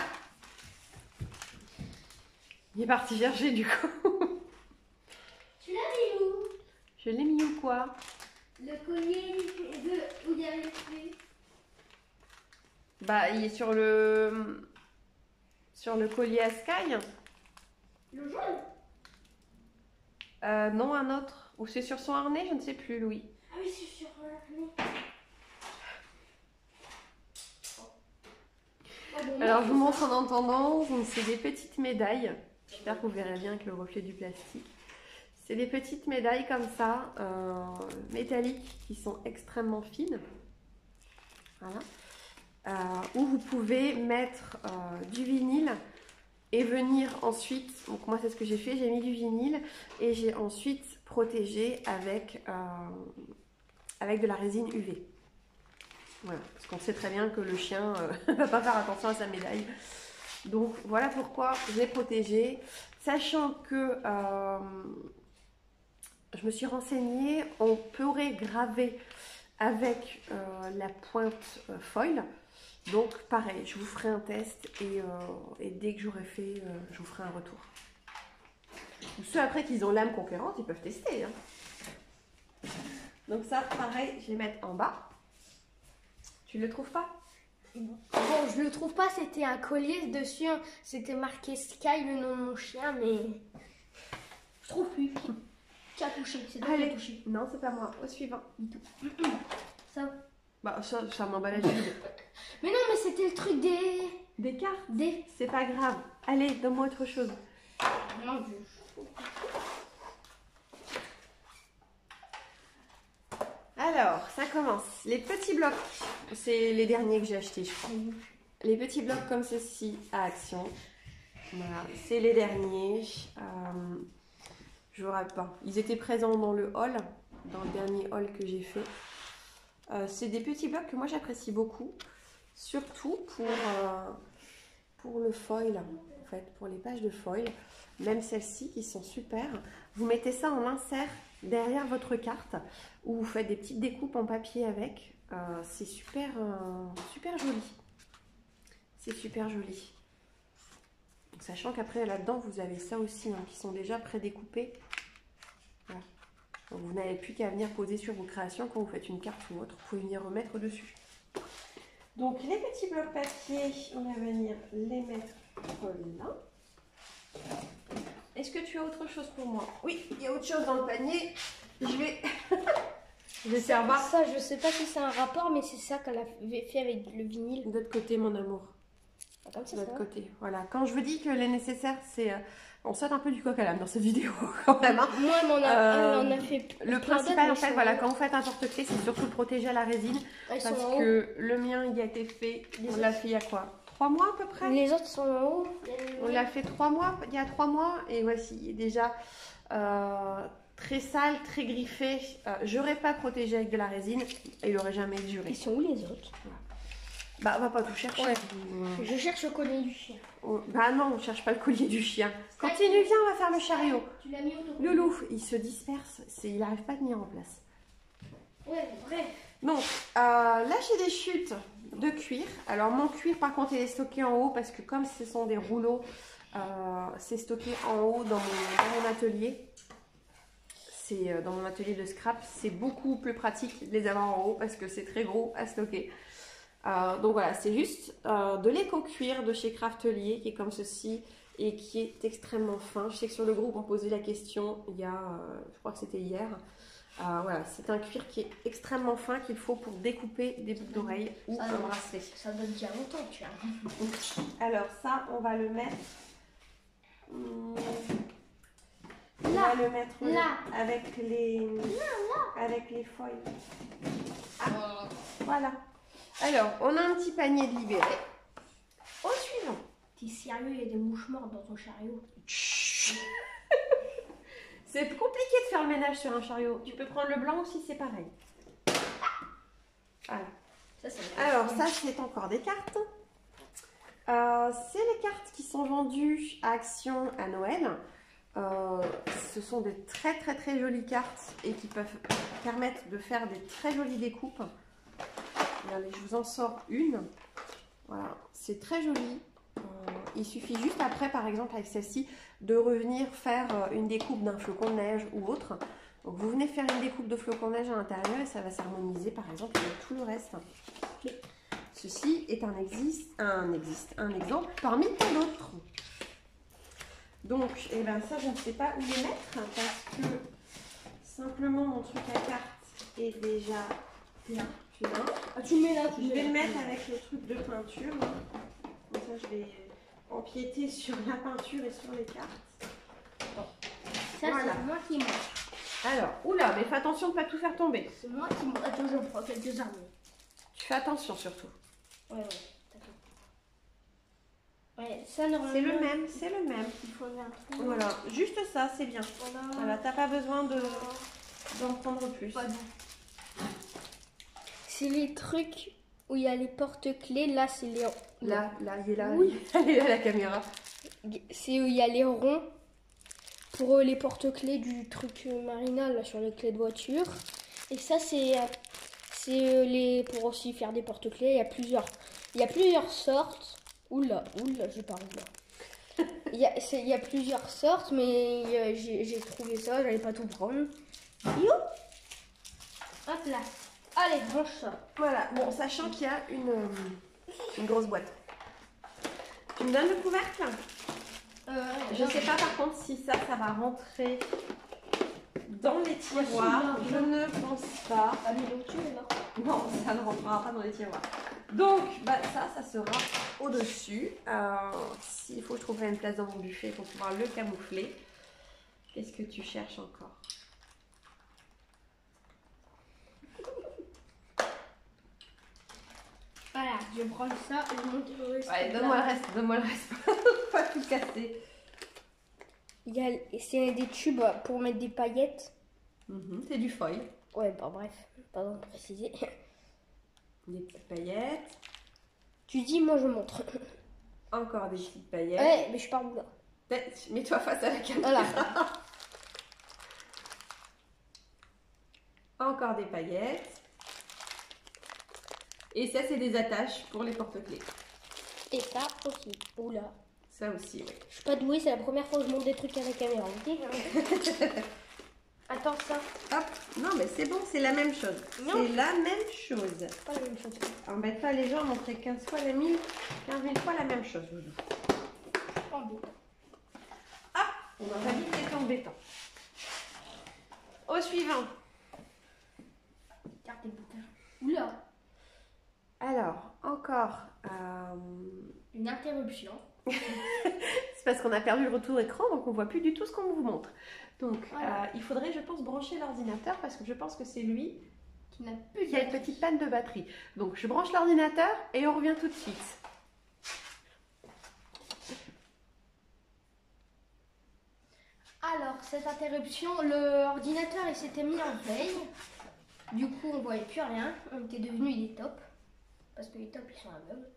Il est parti chercher du coup. Tu l'as mis où? Je l'ai mis où quoi? Le collier où il y avait plus. Bah, il est sur le collier à Sky. Le jaune? Non, un autre. Ou c'est sur son harnais, je ne sais plus, Louis. Ah oui, c'est sur harnais. Alors, je vous montre en entendant. Donc, c'est des petites médailles. J'espère que vous verrez bien avec le reflet du plastique. C'est des petites médailles comme ça, métalliques, qui sont extrêmement fines. Voilà. Où vous pouvez mettre du vinyle et venir ensuite, donc moi c'est ce que j'ai fait, j'ai mis du vinyle et j'ai ensuite protégé avec de la résine UV. Voilà, parce qu'on sait très bien que le chien ne va pas faire attention à sa médaille. Donc voilà pourquoi j'ai protégé, sachant que je me suis renseignée, on pourrait graver avec la pointe foil. Donc pareil, je vous ferai un test et dès que j'aurai fait, je vous ferai un retour. Ceux après qu'ils ont l'âme conquérante, ils peuvent tester. Hein. Donc ça, pareil, je vais mettre en bas. Tu le trouves pas? Bon, je le trouve pas, c'était un collier dessus, hein. C'était marqué Sky, le nom de mon chien, mais je trouve plus. Qui a touché? C'est toi qui a touché. Non, c'est pas moi. Au suivant. Ça. Bah ça m'emballage vide. Mais non, mais c'était le truc des cartes. Des. C'est pas grave. Allez, donne-moi autre chose. Mon Dieu. Alors, ça commence. Les petits blocs, c'est les derniers que j'ai achetés, je crois. Les petits blocs comme ceci à Action. Voilà, c'est les derniers. Je vous rappelle pas. Ils étaient présents dans le haul, dans le dernier haul que j'ai fait. C'est des petits blocs que moi j'apprécie beaucoup, surtout pour le foil, en fait, pour les pages de foil, même celles-ci qui sont super. Vous mettez ça en insert derrière votre carte ou vous faites des petites découpes en papier avec. C'est super, super joli. C'est super joli. Sachant qu'après là-dedans vous avez ça aussi, hein, qui sont déjà pré-découpés. Voilà. Donc vous n'avez plus qu'à venir poser sur vos créations quand vous faites une carte ou autre. Vous pouvez venir remettre dessus. Donc les petits blocs papier, on va venir les mettre là. Est-ce que tu as autre chose pour moi? Oui, il y a autre chose dans le panier. Je vais... je vais faire voir. Ça, je sais pas si c'est un rapport, mais c'est ça qu'elle avait fait avec le vinyle. De l'autre côté, mon amour. Comme ça, de l'autre côté. Voilà. Quand je vous dis que les nécessaires, c'est... on saute un peu du coq à l'âne dans cette vidéo quand même. Hein. Moi, elle en a fait. Le principal, en fait, voilà, quand vous faites un porte-clés, c'est surtout le protéger à la résine. Parce que le mien, il a été fait, on l'a fait il y a quoi? 3 mois à peu près? Les autres sont en haut. On l'a fait 3 mois, il y a 3 mois. Et voici, il est déjà très sale, très griffé. J'aurais pas protégé avec de la résine. Et il aurait jamais duré. Ils sont où les autres? Voilà. Bah, on va pas tout chercher. Ouais. Je cherche le collier du chien. Bah non, on cherche pas le collier du chien. Continue, viens, on va faire le chariot. Tu l'as mis autour. Loulou, il se disperse, il n'arrive pas à tenir en place. Ouais, bref. Donc, là j'ai des chutes de cuir. Alors mon cuir par contre il est stocké en haut parce que comme ce sont des rouleaux, c'est stocké en haut dans mon atelier. C'est dans mon atelier de scrap, c'est beaucoup plus pratique de les avoir en haut parce que c'est très gros à stocker. Donc voilà, c'est juste de l'éco-cuir de chez Craftelier qui est comme ceci et qui est extrêmement fin. Je sais que sur le groupe on posait la question il y a, je crois que c'était hier. Voilà, c'est un cuir qui est extrêmement fin qu'il faut pour découper des boucles d'oreilles ou un bracelet. Ça donne déjà longtemps, tu vois. Alors ça, on va le mettre On Là. va le mettre Là. avec les foils. Ah, voilà. Alors, on a un petit panier de libéré. Au suivant. T'es sérieux, il y a des mouches mortes dans ton chariot. Chut. C'est compliqué de faire le ménage sur un chariot. Tu peux prendre le blanc aussi, c'est pareil. Voilà. Alors, ça, c'est encore des cartes. C'est les cartes qui sont vendues à Action à Noël. Ce sont des très très très jolies cartes et qui peuvent permettre de faire des très jolies découpes. Regardez, je vous en sors une. Voilà, c'est très joli. Il suffit juste après, par exemple avec celle-ci, de revenir faire une découpe d'un flocon de neige ou autre. Donc vous venez faire une découpe de flocon de neige à l'intérieur et ça va s'harmoniser par exemple avec tout le reste. Ceci est un exemple parmi tant d'autres. Donc, eh ben, ça, je ne sais pas où les mettre parce que simplement mon truc à cartes est déjà plein. Ah, tu mets là, Je vais le mettre avec le truc de peinture. Comme ça, je vais empiéter sur la peinture et sur les cartes. Ça, voilà. C'est moi qui monte. Alors, oula, mais fais attention de ne pas tout faire tomber. C'est moi qui monte. Attends, j'en prends quelques armes. Tu fais attention surtout. Ouais, d'accord. Ouais, ça, normalement. C'est le même. Il faut faire un trou. Voilà, juste ça, c'est bien. Voilà, t'as pas besoin d'en prendre plus. C'est les trucs où il y a les porte-clés. Là, c'est les. Là, il est là. Oui. Elle est là, la caméra. C'est où il y a les ronds pour les porte-clés du truc Marina là sur les clés de voiture. Et ça, c'est les pour aussi faire des porte-clés. Il y a plusieurs sortes. Oula, je parle là. Il y a plusieurs sortes, mais j'ai trouvé ça. J'allais pas tout prendre. Yo. Hop là. Allez, range ça. Voilà, bon, sachant qu'il y a une grosse boîte. Tu me donnes le couvercle? Je sais pas par contre si ça va rentrer dans les tiroirs. Je ne pense pas. Ah, mais donc tu es là. Non, ça ne rentrera pas dans les tiroirs. Donc, bah, ça sera au-dessus. S'il faut, je trouverai une place dans mon buffet pour pouvoir le camoufler. Qu'est-ce que tu cherches encore? Voilà, je prends ça et je monte le reste. Ouais, donne-moi le reste. Pas tout casser. C'est des tubes pour mettre des paillettes. C'est du foil. Ouais, bah bref, pardon de préciser. Des petites paillettes. Tu dis, moi je montre. Encore des petites paillettes. Ouais, mais je pars où là? Mets-toi face à la caméra. Voilà. Encore des paillettes. Et ça, c'est des attaches pour les porte-clés. Et ça aussi. Oula. Ça aussi, oui. Je suis pas douée, c'est la première fois que je monte des trucs à la caméra. Ok. Attends, ça. Hop. Non, mais c'est bon, c'est la même chose. C'est la même chose. Pas la même chose. Embête pas les gens à montrer 15 fois la 1000 fois la même chose. Embêtant. Ah, on va vite être embêtant. Au suivant. Carte et bouquin. Oula. Alors, encore... Une interruption. C'est parce qu'on a perdu le retour écran, donc on voit plus du tout ce qu'on vous montre. Donc, voilà. il faudrait, je pense, brancher l'ordinateur parce que je pense que c'est lui qui n'a plus qui a une petite panne de batterie. Donc, je branche l'ordinateur et on revient tout de suite. Alors, cette interruption, l'ordinateur il s'était mis en veille. Du coup, on voyait plus rien. On était devenu des tops. Parce que les tops, ils sont aveugles.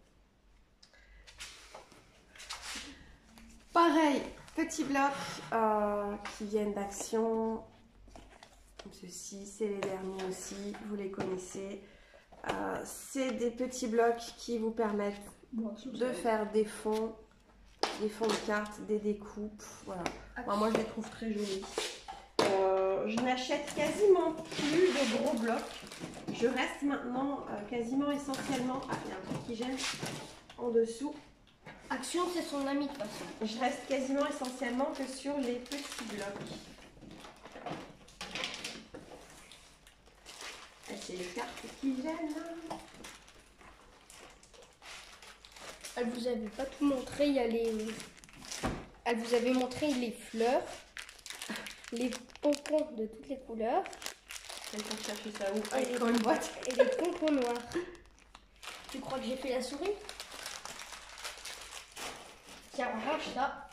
Pareil, petits blocs qui viennent d'Action. Ceux-ci, c'est les derniers aussi, vous les connaissez. C'est des petits blocs qui vous permettent de faire des fonds de cartes, des découpes. Voilà. Enfin, moi, je les trouve très jolis. Je n'achète quasiment plus de gros blocs. Je reste maintenant quasiment essentiellement... Ah, il y a un truc qui gêne en dessous. Action, c'est son ami de toute façon. Je reste quasiment essentiellement que sur les petits blocs. C'est les cartes qui gênent. Elle vous avait pas tout montré. Il y a les elle vous avait montré les fleurs, les pompons de toutes les couleurs. Je vais chercher ça où? Et les, Dans une boîte. et les pompons noirs. Tu crois que j'ai fait la souris? Tiens, range ça.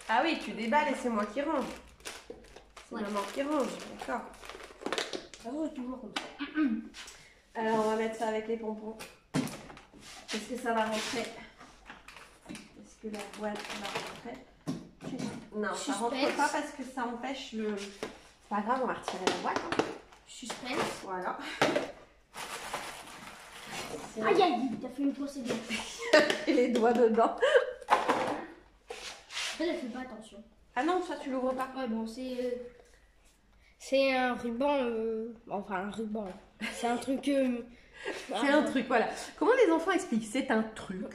Ah oui, tu déballes et c'est moi qui range. C'est Ouais. maman qui range, d'accord. Range toujours comme ça. Alors on va mettre ça avec les pompons. Est-ce que ça va rentrer? Est-ce que la boîte va rentrer? Non, ça Suspense. rentre pas parce que ça empêche le... C'est pas grave, on va retirer la boîte. Hein. Suspense. Voilà. Aïe aïe, t'as fait une procédure. Et les doigts dedans. En fait, elle fait pas attention. Ah non, ça tu l'ouvres pas. Ouais, bon, c'est un ruban. Enfin, un ruban. C'est un truc. C'est un truc, voilà. Comment les enfants expliquent? C'est un truc.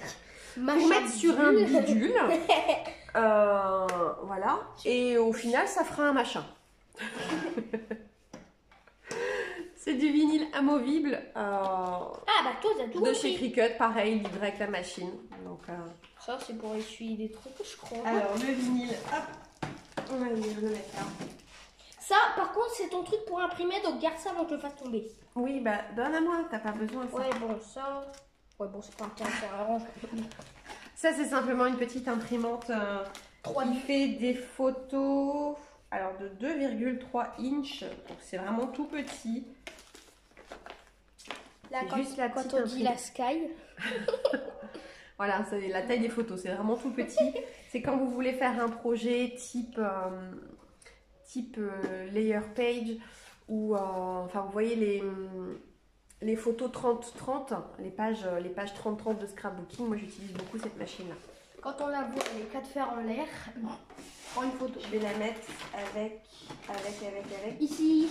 Pour Machin mettre sur un bidule. bidule. Voilà. Et au final, ça fera un machin. C'est du vinyle amovible Ah, bah toi, t'as tout de compris. chez Cricut. Pareil, livré avec la machine. Donc, Ça, c'est pour essuyer des trucs, je crois. alors, le vinyle, hop. On va venir le mettre là. Ça, par contre, c'est ton truc pour imprimer, donc garde ça avant que je le fasse tomber. Oui, bah, donne à moi. T'as pas besoin de ça. Ouais, bon, ça. Ouais, bon, c'est pas un terme, c'est un range. Ça, c'est simplement une petite imprimante qui fait des photos alors de 2,3 inches. Donc, c'est vraiment tout petit. Là, C'est quand, juste la quand petite on dit la imprimante. sky. Voilà, c'est la taille des photos. C'est vraiment tout petit. C'est quand vous voulez faire un projet type, layer page ou enfin, vous voyez les photos 30-30, les pages 30-30 de scrapbooking. Moi, j'utilise beaucoup cette machine-là. Quand on la voit, les quatre fers en l'air, prends une photo. Je vais la mettre avec. Ici.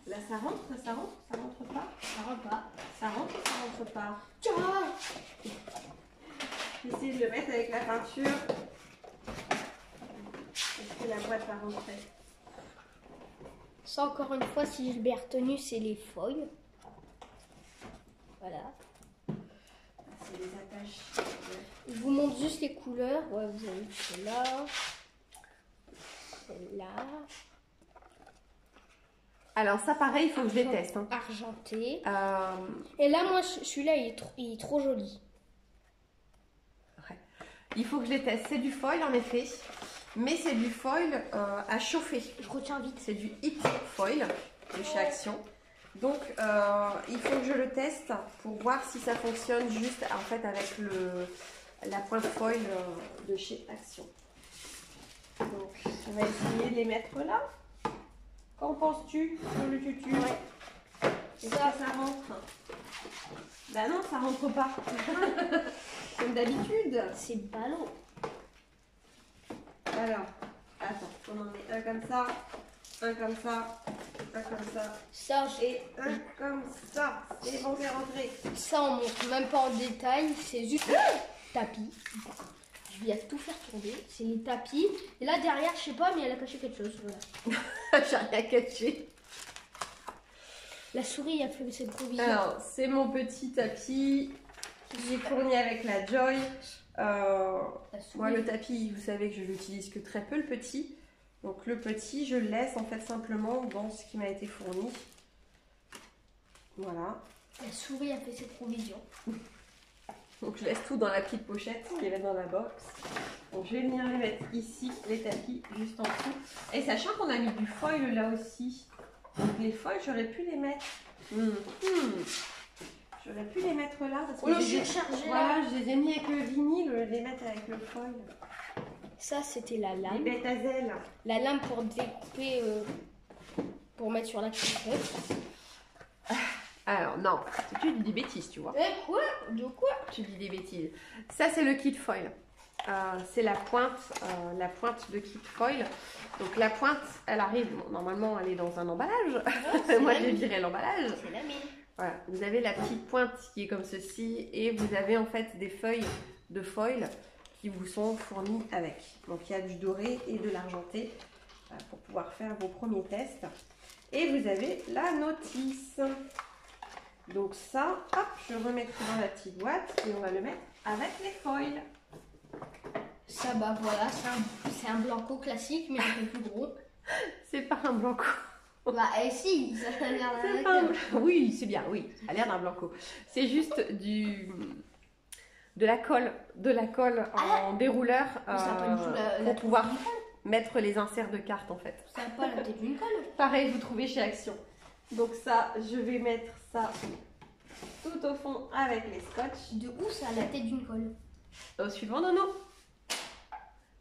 Là, ça rentre pas? Ça rentre pas. Ça rentre ou ça rentre pas? Tiens. J'essaie de le mettre avec la peinture. Est-ce que la boîte va rentrer? Ça, encore une fois, si je l'ai retenu, c'est les feuilles. Voilà. C'est les attaches. Je vous montre juste les couleurs. Ouais, vous avez celle-là. Celle-là. Alors, ça, pareil, il faut que je les teste. Hein. Argenté. Et là, moi, celui-là, il est trop joli. Ouais. Il faut que je les teste. C'est du foil, en effet. Mais c'est du foil à chauffer. Je retiens vite. C'est du heat foil de chez Action. Donc, il faut que je le teste pour voir si ça fonctionne juste en fait avec la pointe foil de chez Action. Donc, on va essayer de les mettre là. Qu'en penses-tu sur le tutu? Ouais. Est-ce que ça rentre? Bah non, ça rentre pas. Comme d'habitude. C'est ballot. Alors, attends, on en met un comme ça, un comme ça, un comme ça, Ça, et un comme ça. C'est bon, c'est rentré. ça, on montre même pas en détail. C'est juste tapis. Je viens tout faire tomber. C'est les tapis. Et là, derrière, je sais pas, mais elle a caché quelque chose. Voilà. J'ai rien caché. La souris a fait cette provision. Alors, c'est mon petit tapis que j'ai fourni avec la Joy. La souris. Moi, le tapis, vous savez que je l'utilise que très peu, le petit. Donc, le petit, je le laisse en fait simplement dans ce qui m'a été fourni. Voilà. La souris a fait cette provision. Donc, je laisse tout dans la petite pochette qui est dans la box. Donc, je vais venir les mettre ici, les tapis, juste en dessous. Et sachant qu'on a mis du foil là aussi. Donc, les foils, j'aurais pu les mettre. J'aurais pu les mettre là. Parce que On le je les ai- surchargé Voilà, là. je les ai mis avec le vinyle, les mettre avec le foil. Ça, c'était la Les lame. bêtes à zèle. La lame pour découper, pour mettre sur la crêpe. Alors, non, tu dis des bêtises, tu vois. Quoi? De quoi? Tu dis des bêtises. Ça, c'est le kit foil. C'est la pointe de kit foil. Donc, la pointe, elle arrive, bon, normalement, elle est dans un emballage. c'est Moi, la j'ai mienne. viré l'emballage. C'est la mienne. Voilà, vous avez la petite pointe qui est comme ceci et vous avez en fait des feuilles de foil qui vous sont fournies avec. Donc il y a du doré et de l'argenté pour pouvoir faire vos premiers tests. Et vous avez la notice. Donc ça, hop, je remets tout dans la petite boîte et on va le mettre avec les foils. ça, bah voilà, c'est un blanco classique, mais un peu plus gros. C'est pas un blanco. Bah, si, ça a l'air C'est d'un. pas un... Oui, c'est bien, oui, ça a l'air d'un blanco. C'est juste de la colle en dérouleur Mais ça a pas du tout la pour pouvoir mettre les inserts de cartes en fait. Ça n'a pas la tête d'une colle. Pareil, vous trouvez chez Action. Donc ça, je vais mettre ça tout au fond avec les scotch. De où ça a la tête d'une colle? Au suivant, Nono.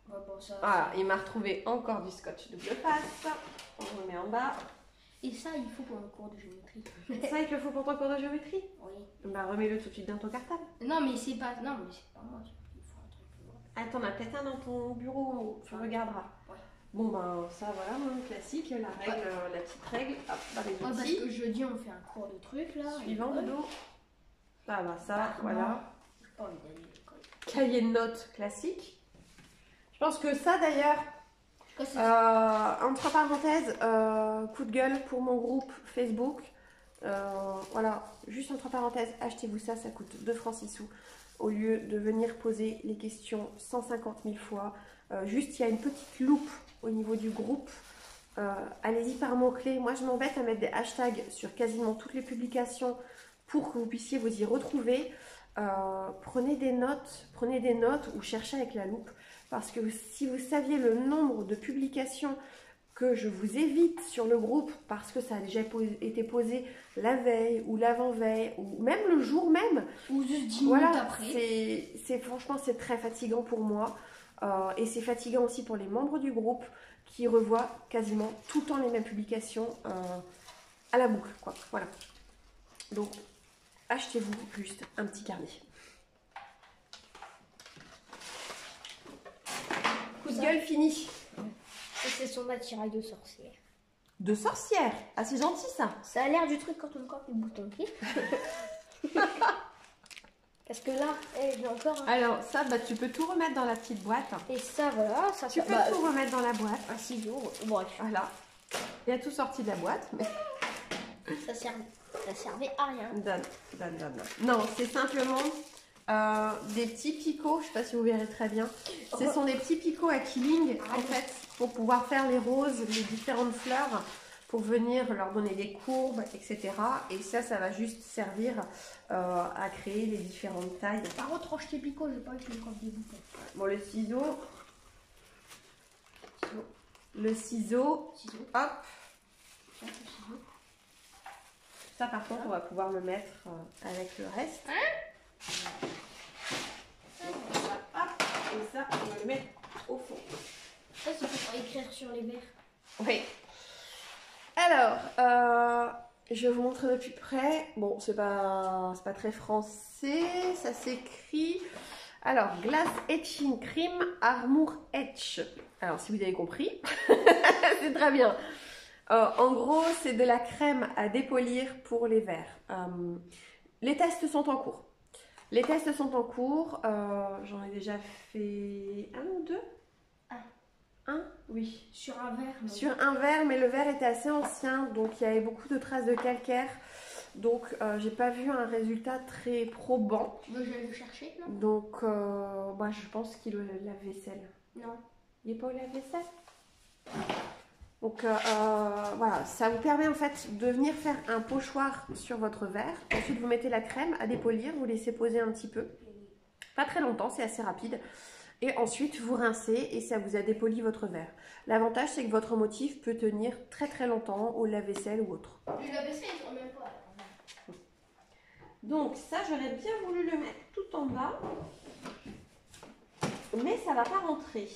Ouais, bon, ça, Voilà, il m'a retrouvé encore du scotch double face. On remet en bas. Et ça, il faut pour un cours de géométrie. Ça, il te le faut pour ton cours de géométrie? Oui. Bah remets-le tout de suite dans ton cartable. Non, mais c'est pas. Non, mais c'est pas moi. Il faut un truc plus grand. Attends, on a peut-être un dans ton bureau, tu regarderas. Ouais. Bon ben ça voilà, mon classique, la règle, la petite règle, hop, dans les Ouais, parce outils. que jeudi, on fait un cours de trucs là. Suivant, l'école. Dodo. Ah bah ça, Bah, voilà. non, j'ai pas envie d'aller à l'école. Cahier de notes classique. Je pense que ça d'ailleurs, Quoi, c'est entre parenthèses, coup de gueule pour mon groupe Facebook. Voilà, juste entre parenthèses, achetez-vous ça, ça coûte 2 francs 6 sous. Au lieu de venir poser les questions 150 000 fois. Juste, il y a une petite loupe au niveau du groupe. Allez-y par mots-clés. Moi, je m'embête à mettre des hashtags sur quasiment toutes les publications pour que vous puissiez vous y retrouver. Prenez des notes ou cherchez avec la loupe. Parce que si vous saviez le nombre de publications que je vous évite sur le groupe parce que ça a déjà été posé la veille ou l'avant-veille ou même le jour même. Ou juste 10 Voilà, minutes après. franchement, c'est très fatigant pour moi. Et c'est fatigant aussi pour les membres du groupe qui revoient quasiment tout le temps les mêmes publications à la boucle, quoi. Voilà. Donc, achetez-vous juste un petit carnet. Coup de gueule fini. Ça, c'est son attirail de sorcière. De sorcière. Ah, c'est gentil ça. Ça a l'air du truc quand on corps le bouton pied. Parce que là, j'ai encore un... Alors, ça, bah, tu peux tout remettre dans la petite boîte. Et ça, voilà, ça Tu peux tout remettre dans la boîte. un ciseau, bref. Voilà. Il y a tout sorti de la boîte. Mais... Ça servait à rien. Donne. Non, c'est simplement des petits picots. Je ne sais pas si vous verrez très bien. Ce sont des petits picots à killing, en fait, pour pouvoir faire les roses, les différentes fleurs, pour venir leur donner des courbes, etc. Et ça va juste servir à créer les différentes tailles. Par contre, range tes picots, je pas que je me colle des boutons. Bon, le ciseau. Le ciseau. Hop. Ça, par contre, on va pouvoir le mettre avec le reste. Hop. Et ça, on va le mettre au fond. Ça, c'est pour écrire sur les verres. Oui. Alors, je vais vous montrer de plus près. Bon, c'est pas très français. Ça s'écrit. Alors, Glass Etching Cream Armour Etch. Alors, si vous avez compris, c'est très bien. En gros, c'est de la crème à dépolir pour les verres. Les tests sont en cours. J'en ai déjà fait un ou deux. Un, oui. Sur un verre. Non. Sur un verre, mais le verre était assez ancien, donc il y avait beaucoup de traces de calcaire. Donc, j'ai pas vu un résultat très probant. Tu veux que j'aille le chercher, non? Donc, je pense qu'il est au lave-vaisselle. Non. Il n'est pas au lave-vaisselle? Donc, voilà, ça vous permet en fait de venir faire un pochoir sur votre verre. Ensuite, vous mettez la crème à dépolir, vous laissez poser un petit peu. Pas très longtemps, c'est assez rapide. Et ensuite, vous rincez et ça vous a dépoli votre verre. L'avantage, c'est que votre motif peut tenir très très longtemps au lave-vaisselle ou autre. Le lave-vaisselle, il ne même pas. Donc ça, j'aurais bien voulu le mettre tout en bas. Mais ça ne va pas rentrer.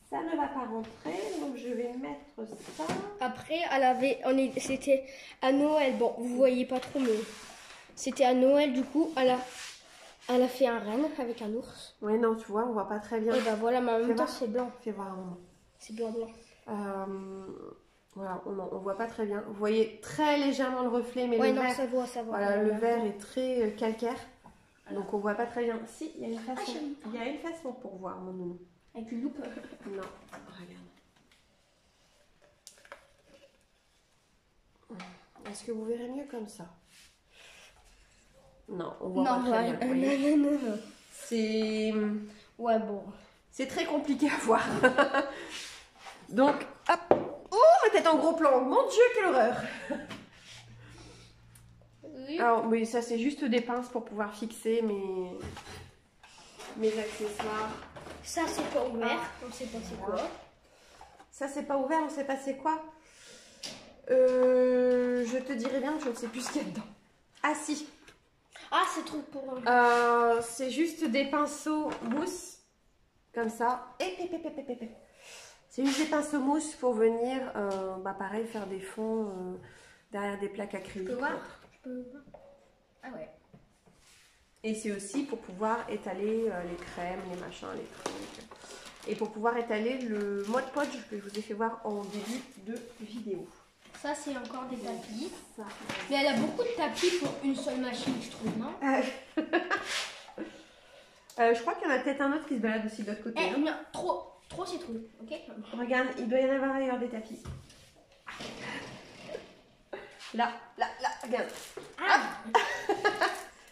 Ça ne va pas rentrer, donc je vais mettre ça. Après, c'était à Noël. Bon, vous voyez pas trop, mais c'était à Noël, du coup, elle a fait un renne avec un ours. Ouais, non, tu vois, on voit pas très bien. Et ben voilà, mais en même temps, voir. c'est blanc. Fais voir un moment. C'est blanc. Voilà, on voit pas très bien. Vous voyez très légèrement le reflet, mais Ouais, le non, verre, ça voit. voilà, le verre est très calcaire. Donc on voit pas très bien. Si, il y a une façon. chérie. Il y a une façon pour voir, mon nounou. Avec une loupe. Non, regarde. Est-ce que vous verrez mieux comme ça? Non, on voit pas très bien. Vous voyez. Non. C'est... Ouais, bon. C'est très compliqué à voir. Donc, hop. Oh, ma tête en gros plan. Mon Dieu, quelle horreur. Oui. Alors, oui, ça c'est juste des pinces pour pouvoir fixer mes accessoires. Ça, c'est pas ouvert. On sait pas c'est quoi. Ça c'est pas ouvert, on sait pas c'est quoi. Je te dirais bien que je ne sais plus ce qu'il y a dedans. Ah si. Ah, c'est trop pour... C'est juste des pinceaux mousse. Comme ça. C'est juste des pinceaux mousse pour venir, pareil, faire des fonds derrière des plaques acryliques. Je peux voir? Je peux voir. Ah ouais. Et c'est aussi pour pouvoir étaler les crèmes, les machins, les trucs. Et pour pouvoir étaler le mode podge que je vous ai fait voir en début de vidéo. Ça, c'est encore des tapis. Ça. Mais elle a beaucoup de tapis pour une seule machine, je trouve, non? Je crois qu'il y en a peut-être un autre qui se balade aussi de l'autre côté. Non, trop c'est trop. Ok. Regarde, il doit y en avoir ailleurs des tapis. Là, regarde. Ah.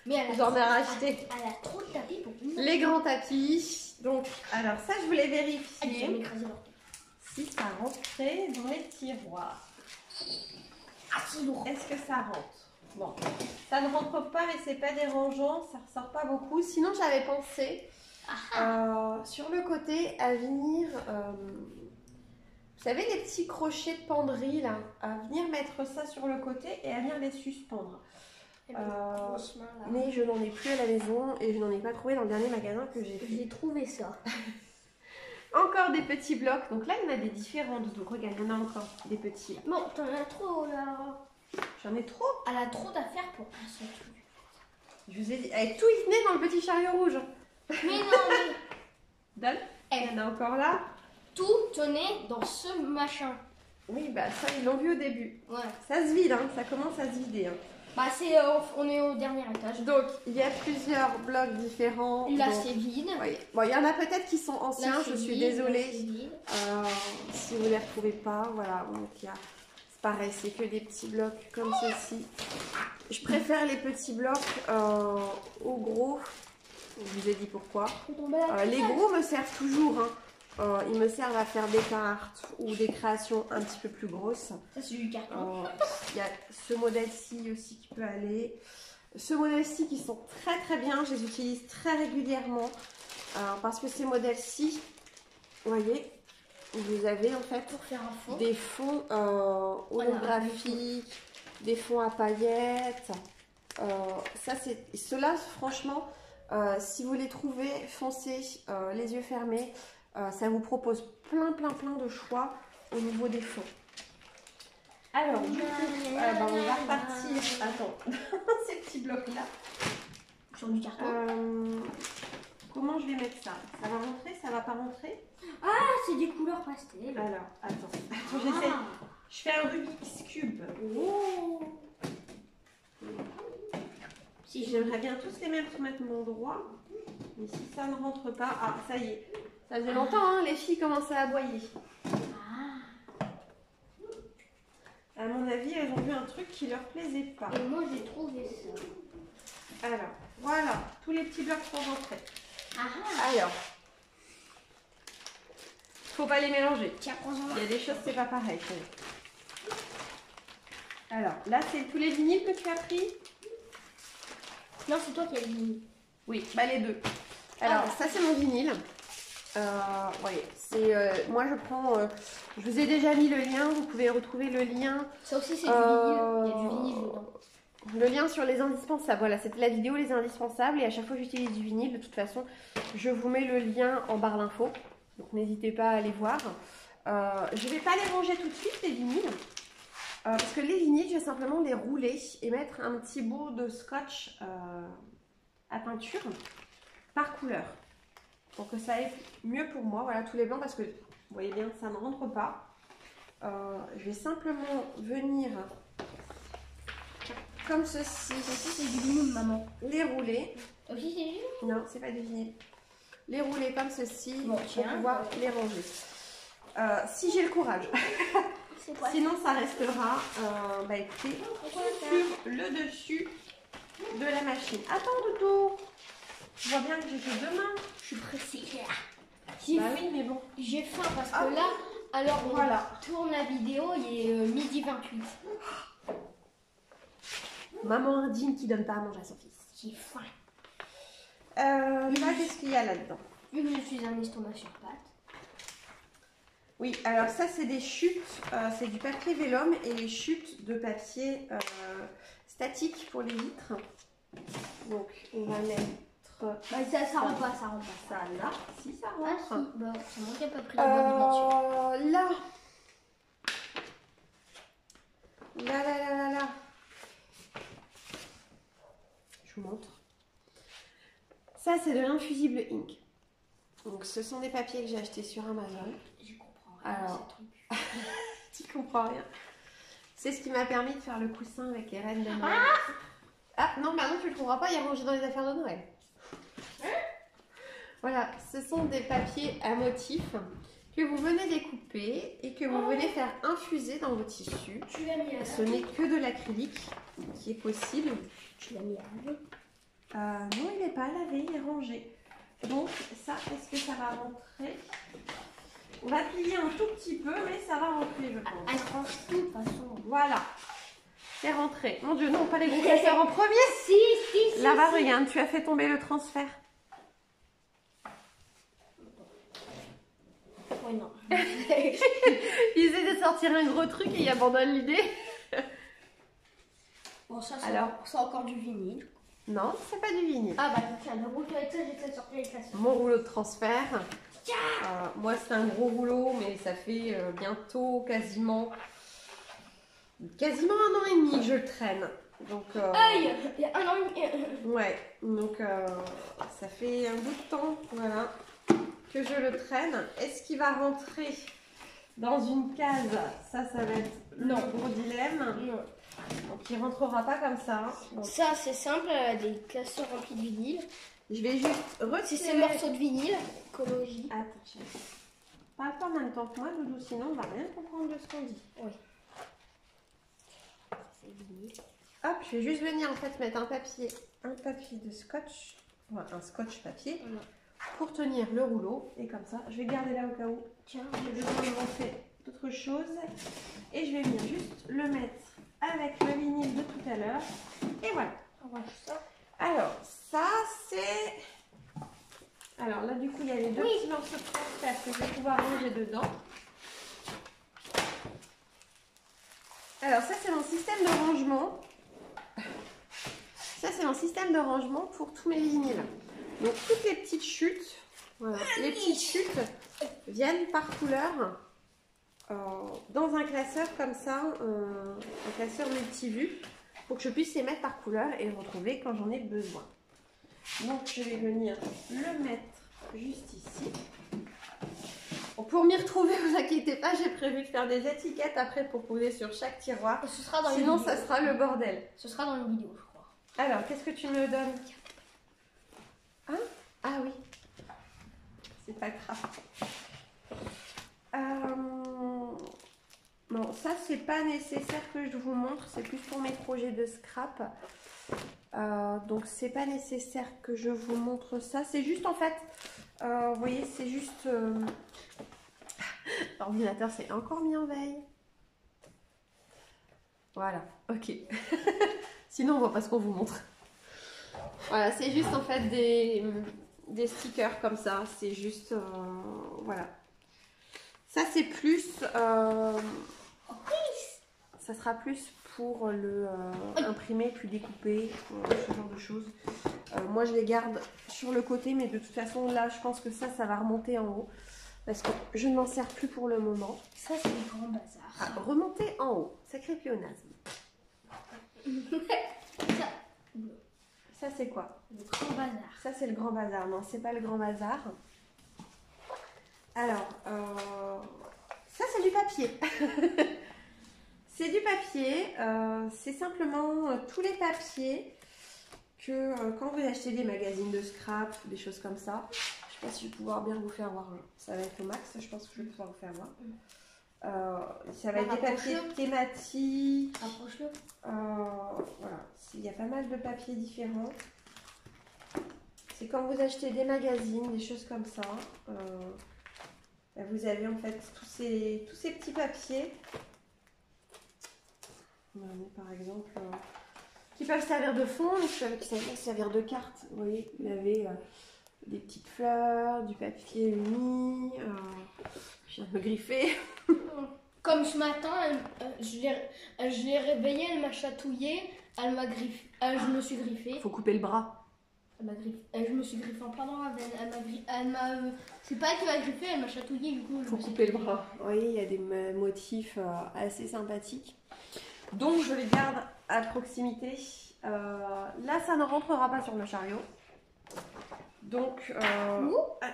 Mais elle a J'en ai racheté. Elle a trop de tapis pour une. Les grands tapis. Donc, alors ça, je voulais Elle vérifier va m'écraser l'orteil. si ça rentrait dans les tiroirs. Ah, c'est lourd. Est-ce que ça rentre? Bon, ça ne rentre pas, mais c'est pas dérangeant, ça ressort pas beaucoup. Sinon, j'avais pensé sur le côté à venir, vous savez, les petits crochets de penderie là, à venir mettre ça sur le côté et à venir les suspendre. Mais je n'en ai plus à la maison et je n'en ai pas trouvé dans le dernier magasin que j'ai fait. J'ai trouvé ça. Encore des petits blocs. Donc là, il y en a des différentes. Donc regarde, il y en a encore des petits. Bon, t'en as trop là. J'en ai trop. Elle a trop d'affaires pour un seul truc. Je vous ai dit, tout y venait dans le petit chariot rouge. Mais non, mais Donne. Il y en a encore là. tout tenait dans ce machin. Oui, bah ça, ils l'ont vu au début. Ouais. Ça se vide, hein. Ça commence à se vider. Hein. Bah, on est au dernier étage. Donc, il y a plusieurs blocs différents. Là, donc, c'est vide. oui. Bon, il y en a peut-être qui sont anciens, Là, je suis vide, désolée. là, c'est vide. Si vous ne les retrouvez pas, voilà. Donc, c'est pareil, c'est que des petits blocs comme ceci. Je préfère les petits blocs aux gros. Je vous ai dit pourquoi. Les gros me servent toujours. Hein. Ils me servent à faire des cartes ou des créations un petit peu plus grosses. Ça, c'est du carton. Il y a ce modèle-ci aussi qui peut aller. Ce modèle-ci qui sont très très bien. Je les utilise très régulièrement. Parce que ces modèles-ci, vous voyez, vous avez en fait Pour faire un fond. des fonds holographiques, des fonds à paillettes. Ceux-là, franchement, si vous les trouvez, foncez les yeux fermés. Ça vous propose plein de choix au niveau des fonds. Alors, du coup, on va repartir. Attends, ces petits blocs-là. Sur du carton. Comment je vais mettre ça? Ça va rentrer? Ça va pas rentrer? Ah, c'est des couleurs pastel. Alors, attends, j'essaie. Je fais un Rubik's Cube. Oh. Si j'aimerais bien tous les mettre au même endroit. Mais si ça ne rentre pas... Ah, ça y est. Ça faisait longtemps, hein, les filles commençaient à aboyer. À mon avis, elles ont vu un truc qui leur plaisait pas. Et moi, j'ai trouvé ça. Alors, voilà. Tous les petits blocs sont rentrés. Ah. Alors, faut pas les mélanger. Tiens, prends-en. Il y a des choses, c'est pas pareil. Alors, là, c'est tous les vinyles que tu as pris? Non, c'est toi qui as dit. Oui, bah les deux. Alors, ça, c'est mon vinyle. Ouais, moi, je prends... je vous ai déjà mis le lien. Vous pouvez retrouver le lien. Ça aussi, c'est du vinyle. Il y a du vinyle dedans. Le lien sur les indispensables. Voilà, c'était la vidéo les indispensables. Et à chaque fois que j'utilise du vinyle, de toute façon, je vous mets le lien en barre d'infos. Donc, n'hésitez pas à aller voir. Je vais pas les ranger tout de suite, les vinyles. Parce que les vinyles, je vais simplement les rouler et mettre un petit bout de scotch à peinture par couleur. Pour que ça aille mieux pour moi. Voilà, tous les blancs, parce que vous voyez bien, ça ne rentre pas. Je vais simplement venir comme ceci. Ça aussi, c'est du vinyle, maman. Les rouler. Aussi, c'est du vinyle? Non, c'est pas du vinyle. Les rouler comme ceci Bon, pour pouvoir les ranger. Si j'ai le courage. C'est quoi? Sinon, ça restera écoutez, sur le dessus de la machine. Attends, Dodo. Je vois bien que j'ai que deux mains. Je suis pressée. Bah oui, mais bon. J'ai faim parce que là, alors on tourne la vidéo, il est midi 28. Maman indigne qui donne pas à manger à son fils. J'ai faim. Là, qu'est-ce qu'il y a là-dedans? Je suis un estomac sur pattes. Oui, alors ça, c'est des chutes. C'est du papier vélum et les chutes de papier statique pour les vitres. Donc, on va mettre... Bah, ça rentre pas, ça rentre pas. Ça là, si ça Ah rentre. si, bah, ça manque un peu pris la bonne dimension. Là. Là. Je vous montre. Ça, c'est de l'infusible ink. Donc, ce sont des papiers que j'ai achetés sur Amazon. Je comprends rien à ce truc. Tu comprends rien. C'est ce qui m'a permis de faire le coussin avec les reines de Noël. Ah non, mais non, tu le trouveras pas, il est rangé dans les affaires de Noël. Voilà, ce sont des papiers à motifs que vous venez découper et que vous venez faire infuser dans vos tissus. Tu l'as mis à Ce n'est que de l'acrylique qui est possible. Tu l'as mis à laver? Non, il n'est pas lavé, il est rangé. Donc ça, est-ce que ça va rentrer? On va plier un tout petit peu, mais ça va rentrer, je pense. Elle range tout de toute façon. Voilà, c'est rentré. Mon Dieu, non, pas les gros casseurs en premier. Si. Là-bas, regarde, tu as fait tomber le transfert. Oui, non. Il essaie de sortir un gros truc et il abandonne l'idée. Bon, ça, alors, c'est encore du vinyle. Non, c'est pas du vinyle. Ah bah tiens, le rouleau avec ça, j'ai fait sortir les classes. Mon rouleau de transfert. Moi, c'est un gros rouleau, mais ça fait bientôt quasiment un an et demi que je le traîne. Donc, aïe, il y a un an et demi. ouais, donc ça fait un bout de temps, voilà, que je le traîne. Est-ce qu'il va rentrer dans une case? Ça va être le gros dilemme. Non. Donc, il rentrera pas comme ça. Donc, Ça, c'est simple, des classeurs remplis de vinyle. je vais juste retirer Si ces morceaux de vinyle, écologie. Attends, chérie. Parle pas en même temps que moi, Doudou, sinon on va rien comprendre de ce qu'on dit. Oui. C'est vinyle. Hop, je vais juste venir en fait mettre un papier de scotch, enfin, un scotch papier, pour tenir le rouleau. Et comme ça, je vais garder là au cas où. Tiens, J'ai besoin de montrer d'autres choses. Et je vais venir juste le mettre avec le vinyle de tout à l'heure. Et voilà. ça. Alors, ça c'est... Alors là, du coup, il y a les deux petits morceaux de transfert que je vais pouvoir ranger dedans. Alors ça, c'est mon système de rangement. Ça, c'est mon système de rangement pour tous mes vinyles. Donc, toutes les petites chutes, voilà, les petites chutes viennent par couleur dans un classeur comme ça, un classeur multivue, pour que je puisse les mettre par couleur et les retrouver quand j'en ai besoin. Donc, je vais venir le mettre juste ici. Bon, pour m'y retrouver, vous inquiétez pas, j'ai prévu de faire des étiquettes après pour poser sur chaque tiroir. Ce sera dans Sinon, ça sera le bordel. Ce sera dans une vidéo, je crois. Alors, qu'est-ce que tu me donnes? Hein? Ah oui. C'est pas grave. Non, ça, c'est pas nécessaire que je vous montre. C'est plus pour mes projets de scrap. Donc, c'est pas nécessaire que je vous montre ça. C'est juste, en fait, vous voyez, c'est juste... L'ordinateur s'est encore mis en veille. Voilà, ok. Sinon, on voit pas ce qu'on vous montre. Voilà, c'est juste en fait des stickers comme ça. C'est juste, voilà. Ça, c'est plus... ça sera plus pour le imprimer, plus découper, ce genre de choses. Moi, je les garde sur le côté, mais de toute façon, là, je pense que ça va remonter en haut. Parce que je ne m'en sers plus pour le moment. Ça, c'est le grand bazar. Ah, remonter en haut, sacré pléonasme. Ça, c'est quoi? Le grand bazar. Ça, c'est le grand bazar. Non, c'est pas le grand bazar. Alors, ça, c'est du papier. C'est du papier. C'est simplement tous les papiers que quand vous achetez des magazines de scrap, des choses comme ça. Je sais pas si je vais pouvoir bien vous faire voir. Ça va être au max, je pense que je vais pouvoir vous faire voir. Ça va être des papiers thématiques. Rapproche-le. Voilà, il y a pas mal de papiers différents. C'est quand vous achetez des magazines, des choses comme ça. Là, vous avez en fait tous ces petits papiers. Par exemple, qui peuvent servir de fond, mais qui peuvent servir de carte. Vous voyez, vous avez des petites fleurs, du papier uni. Je viens de me griffer. Comme ce matin, je l'ai réveillée, elle m'a chatouillé, elle m'a griffé, je me suis griffée. Faut couper le bras. Elle m'a griffé, je me suis griffée en plein droit, c'est pas elle qui m'a griffé, elle m'a chatouillé du coup. Faut couper le bras. Vous voyez, il y a des motifs assez sympathiques. Donc je les garde à proximité. Là, ça ne rentrera pas sur le chariot. Donc,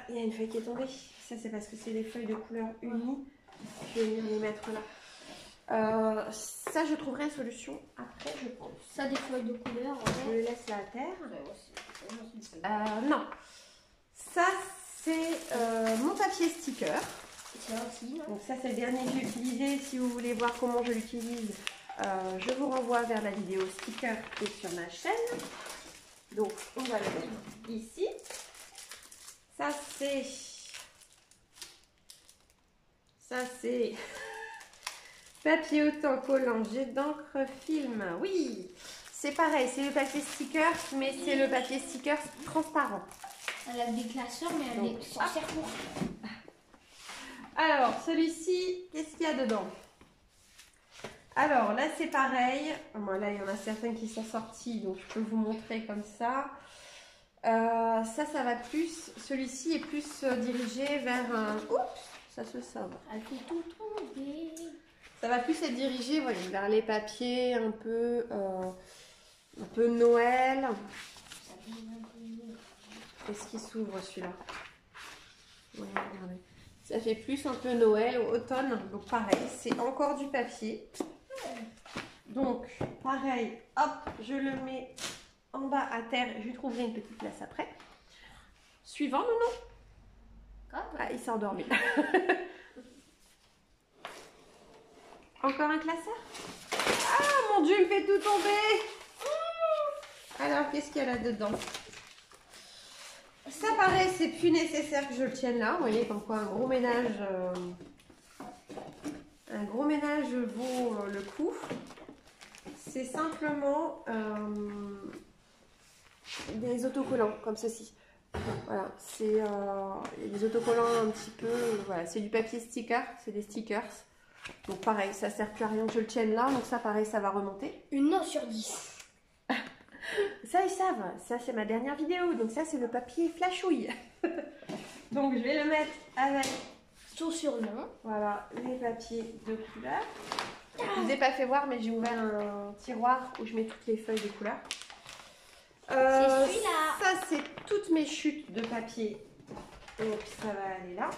il y a une feuille qui est tombée. Ça, c'est parce que c'est des feuilles de couleur unies. Je vais venir les mettre là. Ça, je trouverai une solution après, je pense. Ça, des feuilles de couleur. Je le laisse là à terre. Non. Ça, c'est mon papier sticker. Donc ça, c'est le dernier que j'ai utilisé. Si vous voulez voir comment je l'utilise, je vous renvoie vers la vidéo sticker qui est sur ma chaîne. Donc, on va le mettre ici. Ça, c'est papier autocollant, jet d'encre film. Oui, c'est pareil, c'est le papier sticker, mais c'est le papier sticker transparent. Elle a des classeurs, mais elle est sans serre-court. Alors, celui-ci, qu'est-ce qu'il y a dedans? Alors, là, c'est pareil. Bon, là, il y en a certains qui sont sortis, donc je peux vous montrer comme ça. Ça va plus... Celui-ci est plus dirigé vers un... Oups, ça se sauve. Elle fait tout tomber. Ça va plus être dirigé, voyez, vers les papiers un peu Noël. Est-ce qu'il s'ouvre celui-là? Ouais, regardez. Ça fait plus un peu Noël ou automne. Donc pareil, c'est encore du papier. Donc pareil, hop, je le mets en bas à terre. Je lui trouverai une petite place après. Suivant, non. Ah, il s'est endormi. Encore un classeur? Ah mon Dieu, il me fait tout tomber. Alors, qu'est-ce qu'il y a là-dedans? Ça paraît, c'est plus nécessaire que je le tienne là. Vous voyez, comme quoi un gros ménage vaut le coup. C'est simplement des autocollants comme ceci. Voilà, c'est des autocollants un petit peu. Voilà, c'est du papier sticker, c'est des stickers. Donc pareil, ça sert plus à rien que je le tienne là. Donc ça, pareil, ça va remonter. Une 9 sur 10. Ça, ils savent. Ça, c'est ma dernière vidéo. Donc ça, c'est le papier flashouille. Donc je vais le mettre avec Tout sur le. voilà, les papiers de couleur. Je vous ai pas fait voir, mais j'ai ouvert un tiroir où je mets toutes les feuilles de couleur. C'est celui-là. Ça, c'est toutes mes chutes de papier. Donc ça va aller là.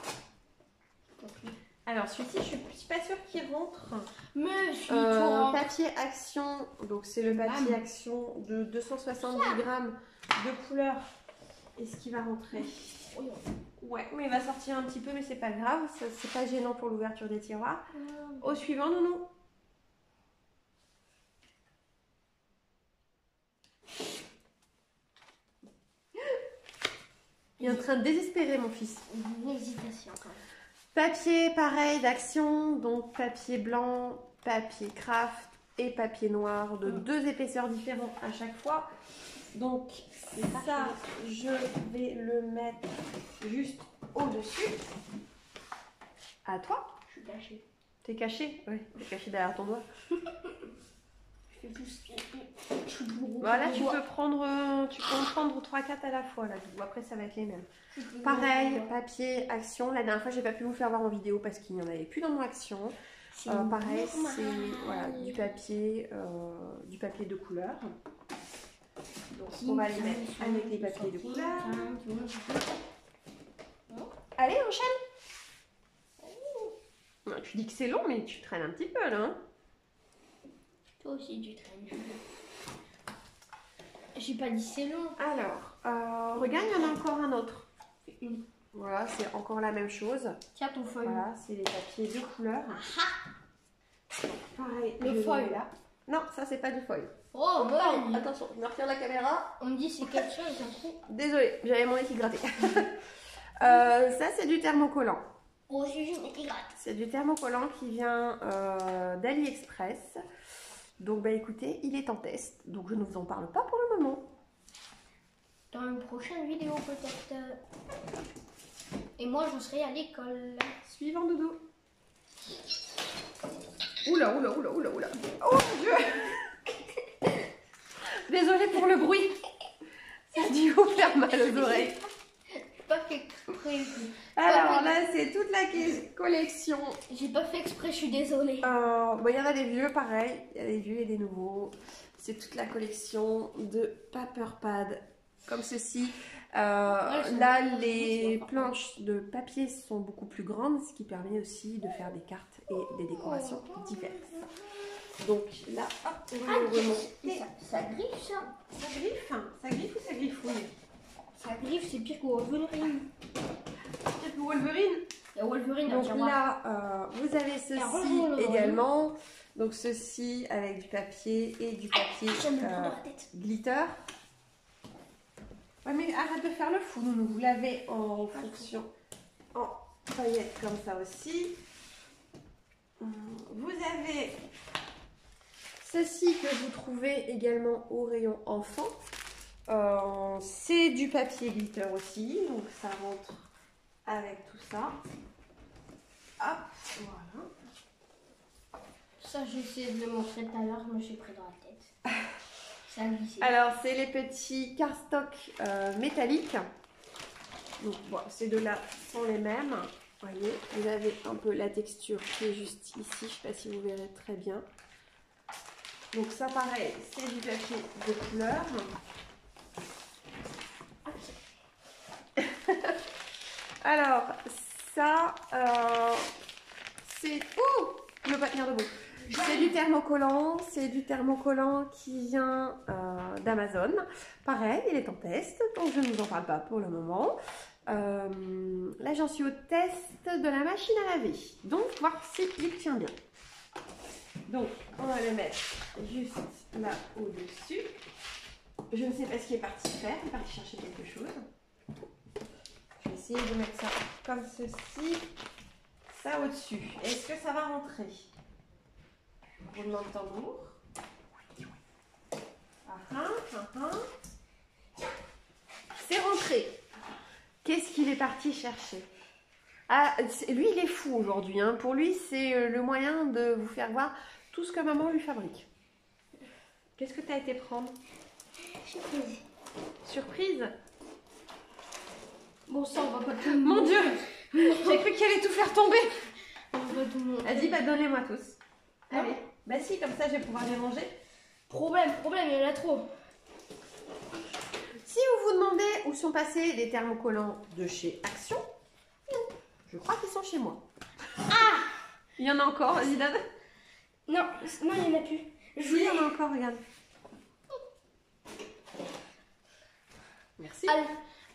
Alors celui-ci, je suis pas sûre qu'il rentre. Mais si, tout papier action, donc c'est le papier action de 270 grammes de couleur. Est-ce qu'il va rentrer? Ouais, mais il va sortir un petit peu, mais c'est pas grave. C'est pas gênant pour l'ouverture des tiroirs. Au suivant, non. Il est en train de désespérer, mon fils. Une hésitation quand même. Papier pareil d'action, donc papier blanc, papier craft et papier noir de deux épaisseurs différentes à chaque fois. Donc ça, je vais le mettre juste au-dessus. À toi. Je suis cachée. T'es caché? Oui, t'es caché derrière ton doigt. Voilà, tu peux en prendre 3-4 à la fois là. Après, ça va être les mêmes. Pareil, papier action. La dernière fois, j'ai pas pu vous faire voir en vidéo parce qu'il n'y en avait plus dans mon action. Pareil, c'est voilà, du papier de couleur. Donc, on va les mettre avec les papiers de couleur. Allez, enchaîne. Tu dis que c'est long, mais tu traînes un petit peu là. Hein. Toi aussi, tu traînes. J'ai pas dit c'est long. Alors, regarde, il y en a encore un autre. Voilà, c'est encore la même chose. Tiens ton feuille. Voilà, c'est les papiers de couleur. Pareil, le foil là. Non, ça c'est pas du foil. Oh, bon. Attention, je me retire la caméra. On me dit c'est quelque chose, un trou. Désolée, j'avais mon nez qui grattait. Ça c'est du thermocollant. Oh, j'ai une étiquette. C'est du thermocollant qui vient d'AliExpress. Donc bah écoutez, il est en test, donc je ne vous en parle pas pour le moment. Dans une prochaine vidéo peut-être. Et moi je serai à l'école. Suivant dodo. Oula, oula, oula, oula, oula. Oh mon Dieu. Désolée pour le bruit. Ça a dû vous faire mal aux oreilles. Pas fait exprès. Alors là, c'est toute la collection. J'ai pas fait exprès, je suis désolée. Bon, il y en a des vieux, pareil. Il y a des vieux et des nouveaux. C'est toute la collection de Paper Pad, comme ceci. Là, les planches de papier sont beaucoup plus grandes, ce qui permet aussi de faire des cartes et des décorations diverses. Donc là, hop, on va le remonter. Ça griffe ça. Ça griffe? Ça griffe ou ça griffouille? Ça griffe, c'est pire que Wolverine. Peut-être que Wolverine. Il y a Wolverine. Donc là, vous avez ceci également. Donc ceci avec du papier et du papier glitter. Ouais, mais arrête de faire le fou, nous vous l'avez en fonction, en paillettes comme ça aussi. Vous avez ceci que vous trouvez également au rayon enfant. C'est du papier glitter aussi, donc ça rentre avec tout ça. Hop, voilà. Ça, j'ai essayé de le montrer tout à l'heure, mais j'ai pris dans la tête. Ça a glissé. Alors, c'est les petits cardstock métalliques. Donc, bon, ces deux-là sont les mêmes. Voyez, vous avez un peu la texture qui est juste ici. Je ne sais pas si vous verrez très bien. Donc, ça, pareil, c'est du papier de couleur. Alors, ça, c'est... Oh, je ne veux pas tenir debout. C'est du thermocollant qui vient d'Amazon. Pareil, il est en test, donc je ne vous en parle pas pour le moment. Là, j'en suis au test de la machine à laver. Donc, voir s'il tient bien. Donc, on va le mettre juste là au-dessus. Je ne sais pas ce qu'il est parti faire. Il est parti chercher quelque chose. Je vais essayer de mettre ça comme ceci. Ça au-dessus. Est-ce que ça va rentrer? Roulement de tambour. C'est rentré. Qu'est-ce qu'il est parti chercher? Ah, lui, il est fou aujourd'hui. Hein. Pour lui, c'est le moyen de vous faire voir tout ce que maman lui fabrique. Qu'est-ce que tu as été prendre? Surprise. Surprise? Bon, ça, on va pas tout le Mon Dieu! J'ai cru qu'il allait tout faire tomber. On va tout le monde. Elle dit, bah donnez-moi tous. Allez. Bah si, comme ça, je vais pouvoir les manger. Problème, il y en a trop. Si vous vous demandez où sont passés les thermocollants de chez Action, je crois qu'ils sont chez moi. Ah! Il y en a encore, Zidane? Non, il n'y en a plus. Il y en a encore, regarde. Merci.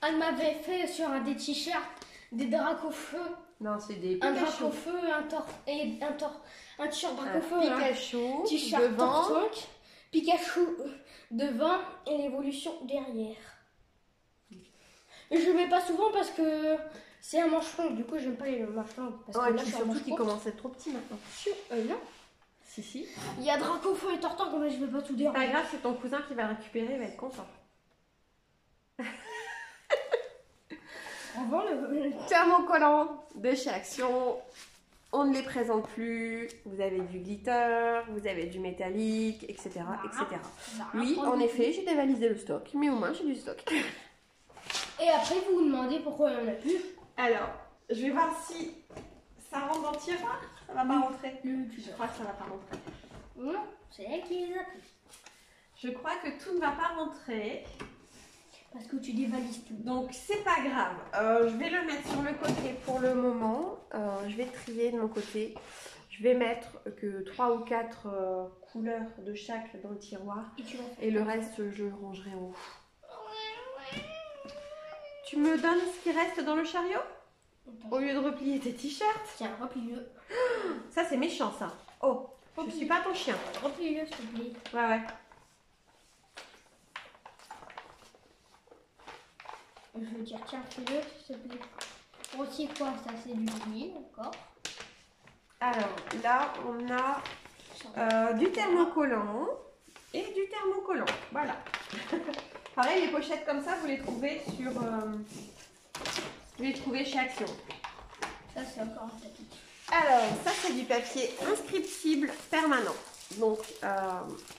Elle m'avait fait sur des t-shirts des dracs au feu. Non, c'est des Un drac Pikachu. au feu, un t-shirt drac au feu. Pikachu T-shirt devant. Tortank, Pikachu devant et l'évolution derrière. Et je le mets pas souvent parce que c'est un manche long. Du coup, j'aime pas les manches longues. Parce que Oh, et là, puis je suis en surtout manche qu'il courte. commence à être trop petit maintenant. Non. Si. Il y a drac au feu et Tortank, mais je vais pas tout Pas déranger. grave, c'est ton cousin qui va le récupérer, il va être content. Avant le... Thermocollants de chez Action. On ne les présente plus. Vous avez du glitter, vous avez du métallique, etc. etc. Oui, en effet, j'ai dévalisé le stock, mais au moins j'ai du stock. Et après, vous vous demandez pourquoi il n'y en a plus. Alors, je vais voir si ça rentre dans le tiroir. Ça va pas rentrer. Je crois que ça va pas rentrer. Non, c'est elle qui les a pris. Je crois que tout ne va pas rentrer. Parce que tu dévalises tout. Donc, c'est pas grave. Je vais le mettre sur le côté pour le moment. Je vais trier de mon côté. Je vais mettre que 3 ou 4 couleurs de chaque dans le tiroir. Et le reste, je le rangerai en haut. Tu me donnes ce qui reste dans le chariot? Au lieu de replier tes t-shirts? Tiens, replie-le. Ça, c'est méchant, ça. Oh, je suis pas ton chien. Replie-le, s'il te plaît. Ouais. Je veux dire, tiens, fais-le, s'il te plaît. Aussi quoi, ça c'est du gris, d'accord. Alors là, on a du thermocollant et du thermocollant. Voilà. Pareil, les pochettes comme ça, vous les trouvez sur, vous les trouvez chez Action. Ça c'est encore un tapis. Alors, ça c'est du papier inscriptible permanent. Donc,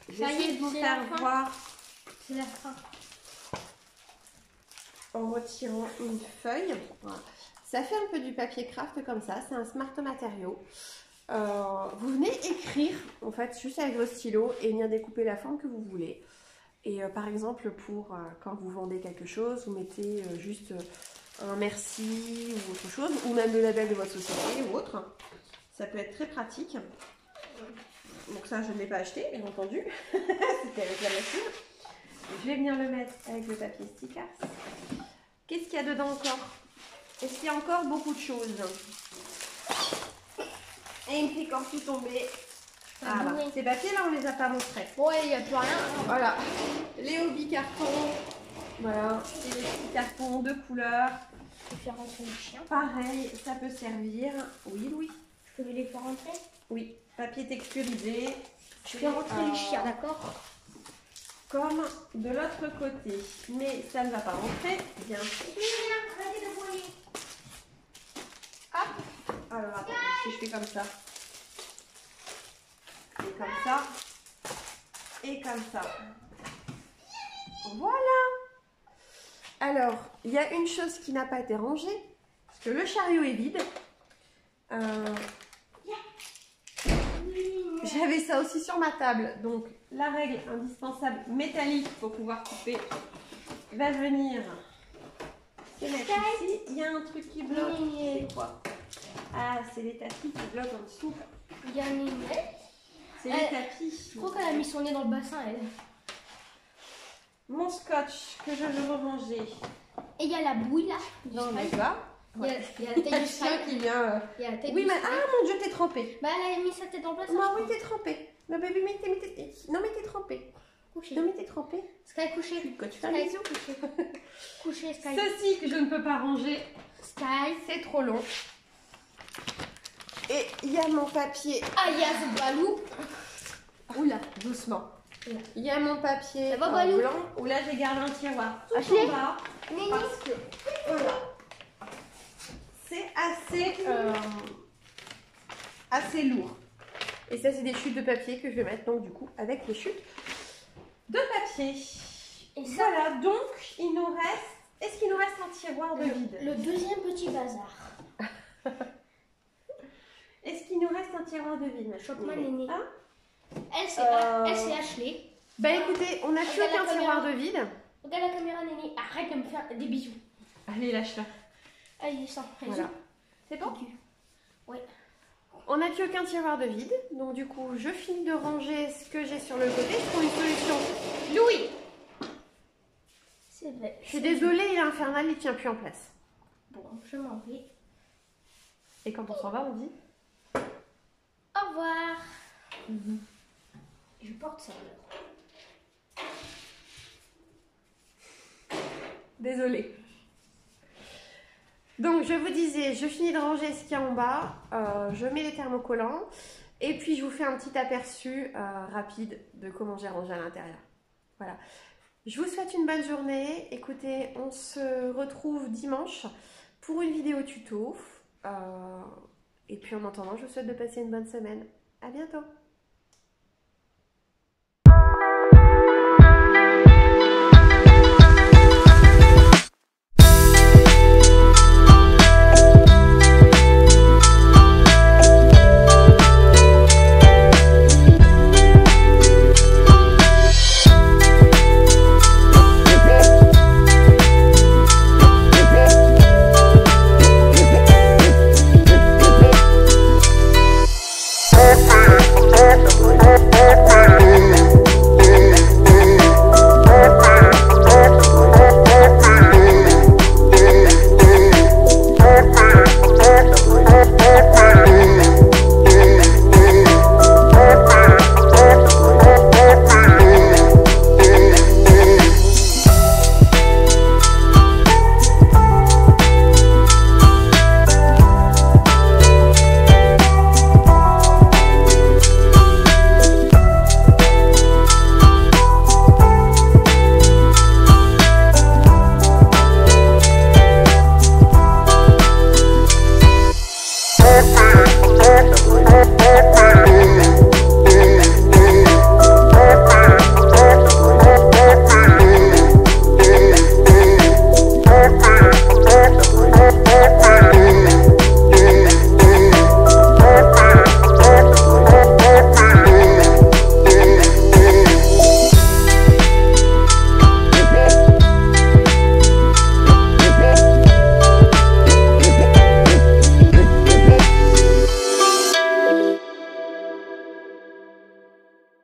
j'essaie de vous faire voir C'est la fin. en retirant une feuille. Voilà. Ça fait un peu du papier craft comme ça, c'est un smart matériau. Vous venez écrire en fait juste avec vos stylos et venir découper la forme que vous voulez. Et par exemple pour quand vous vendez quelque chose, vous mettez juste un merci ou autre chose, ou même le label de votre société ou autre. Ça peut être très pratique. Donc ça je ne l'ai pas acheté bien entendu, c'était avec la machine. Je vais venir le mettre avec le papier stickers. Qu'est-ce qu'il y a dedans encore? Est-ce qu'il y a encore beaucoup de choses? Et il me fait encore tout tomber. Ah bah, ces papiers là on les a pas montrés. Ouais, il n'y a plus rien. Voilà, les hobby cartons. Voilà, c'est des petits cartons de couleurs. Je peux faire rentrer le chien. Pareil, ça peut servir. Oui, Louis. Je peux les faire rentrer. Oui, papier texturisé. Je fais rentrer les chiens, d'accord. Comme de l'autre côté. Mais ça ne va pas rentrer, bien sûr. Arrêtez de broyer. Hop. Alors attends, si je fais comme ça. Et comme ça. Et comme ça. Voilà. Alors, il y a une chose qui n'a pas été rangée. Parce que le chariot est vide. J'avais ça aussi sur ma table. Donc, la règle indispensable métallique pour pouvoir couper va venir se mettre ici. Il y a un truc qui bloque. C'est quoi? Ah, c'est les tapis qui bloquent en dessous. Il y a une lunette. C'est les tapis. Je crois qu'elle a mis son nez dans le bassin, elle. Mon scotch que je veux ranger. Et il y a la bouille là. Dans le bas. Il y a la taille du chien Sky. qui vient. Il y a la taille Oui, du mais Sky. ah mon Dieu, t'es trempé. Bah, elle a mis sa tête dans le bassin. Non, oui, t'es trempé. Non, bébé, non, mais t'es trempé. Couché. Non, mais t'es trempé. Sky couché. Quand tu fais un bisou. Couché. Couché, Sky. Ceci que je ne peux pas ranger, Sky. c'est trop long. Et il y a mon papier. Ayaz Balou. Oula, doucement. Il y a mon papier Ça va, Balou? blanc où là j'ai gardé un tiroir tout Ashley? en bas parce que voilà, c'est assez lourd. Et ça c'est des chutes de papier que je vais mettre donc du coup avec les chutes de papier. Et ça, Voilà, donc il nous reste. Est-ce qu'il nous reste un tiroir de vide? le deuxième petit bazar. Est-ce qu'il nous reste un tiroir de vide? Chope-moi, Néné. Hein? Elle c'est Ashley. Bah écoutez, on n'a plus Regarde la aucun caméra. tiroir de vide. Regarde la caméra, Néné. Arrête de me faire des bisous. Allez, lâche-la. Allez, descends. Voilà. C'est bon? Oui. On n'a plus aucun tiroir de vide. Donc du coup, je finis de ranger ce que j'ai sur le côté. Je trouve une solution. Louis! C'est vrai. Je suis désolée, il est infernal, il tient plus en place. Bon, je m'en vais. Et quand on s'en va, on dit? Au revoir. Je porte ça alors. Désolée. Donc je vous disais, je finis de ranger ce qu'il y a en bas. Je mets les thermocollants. Et puis je vous fais un petit aperçu rapide de comment j'ai rangé à l'intérieur. Voilà. Je vous souhaite une bonne journée. Écoutez, on se retrouve dimanche pour une vidéo tuto. Et puis en attendant, je vous souhaite de passer une bonne semaine. À bientôt.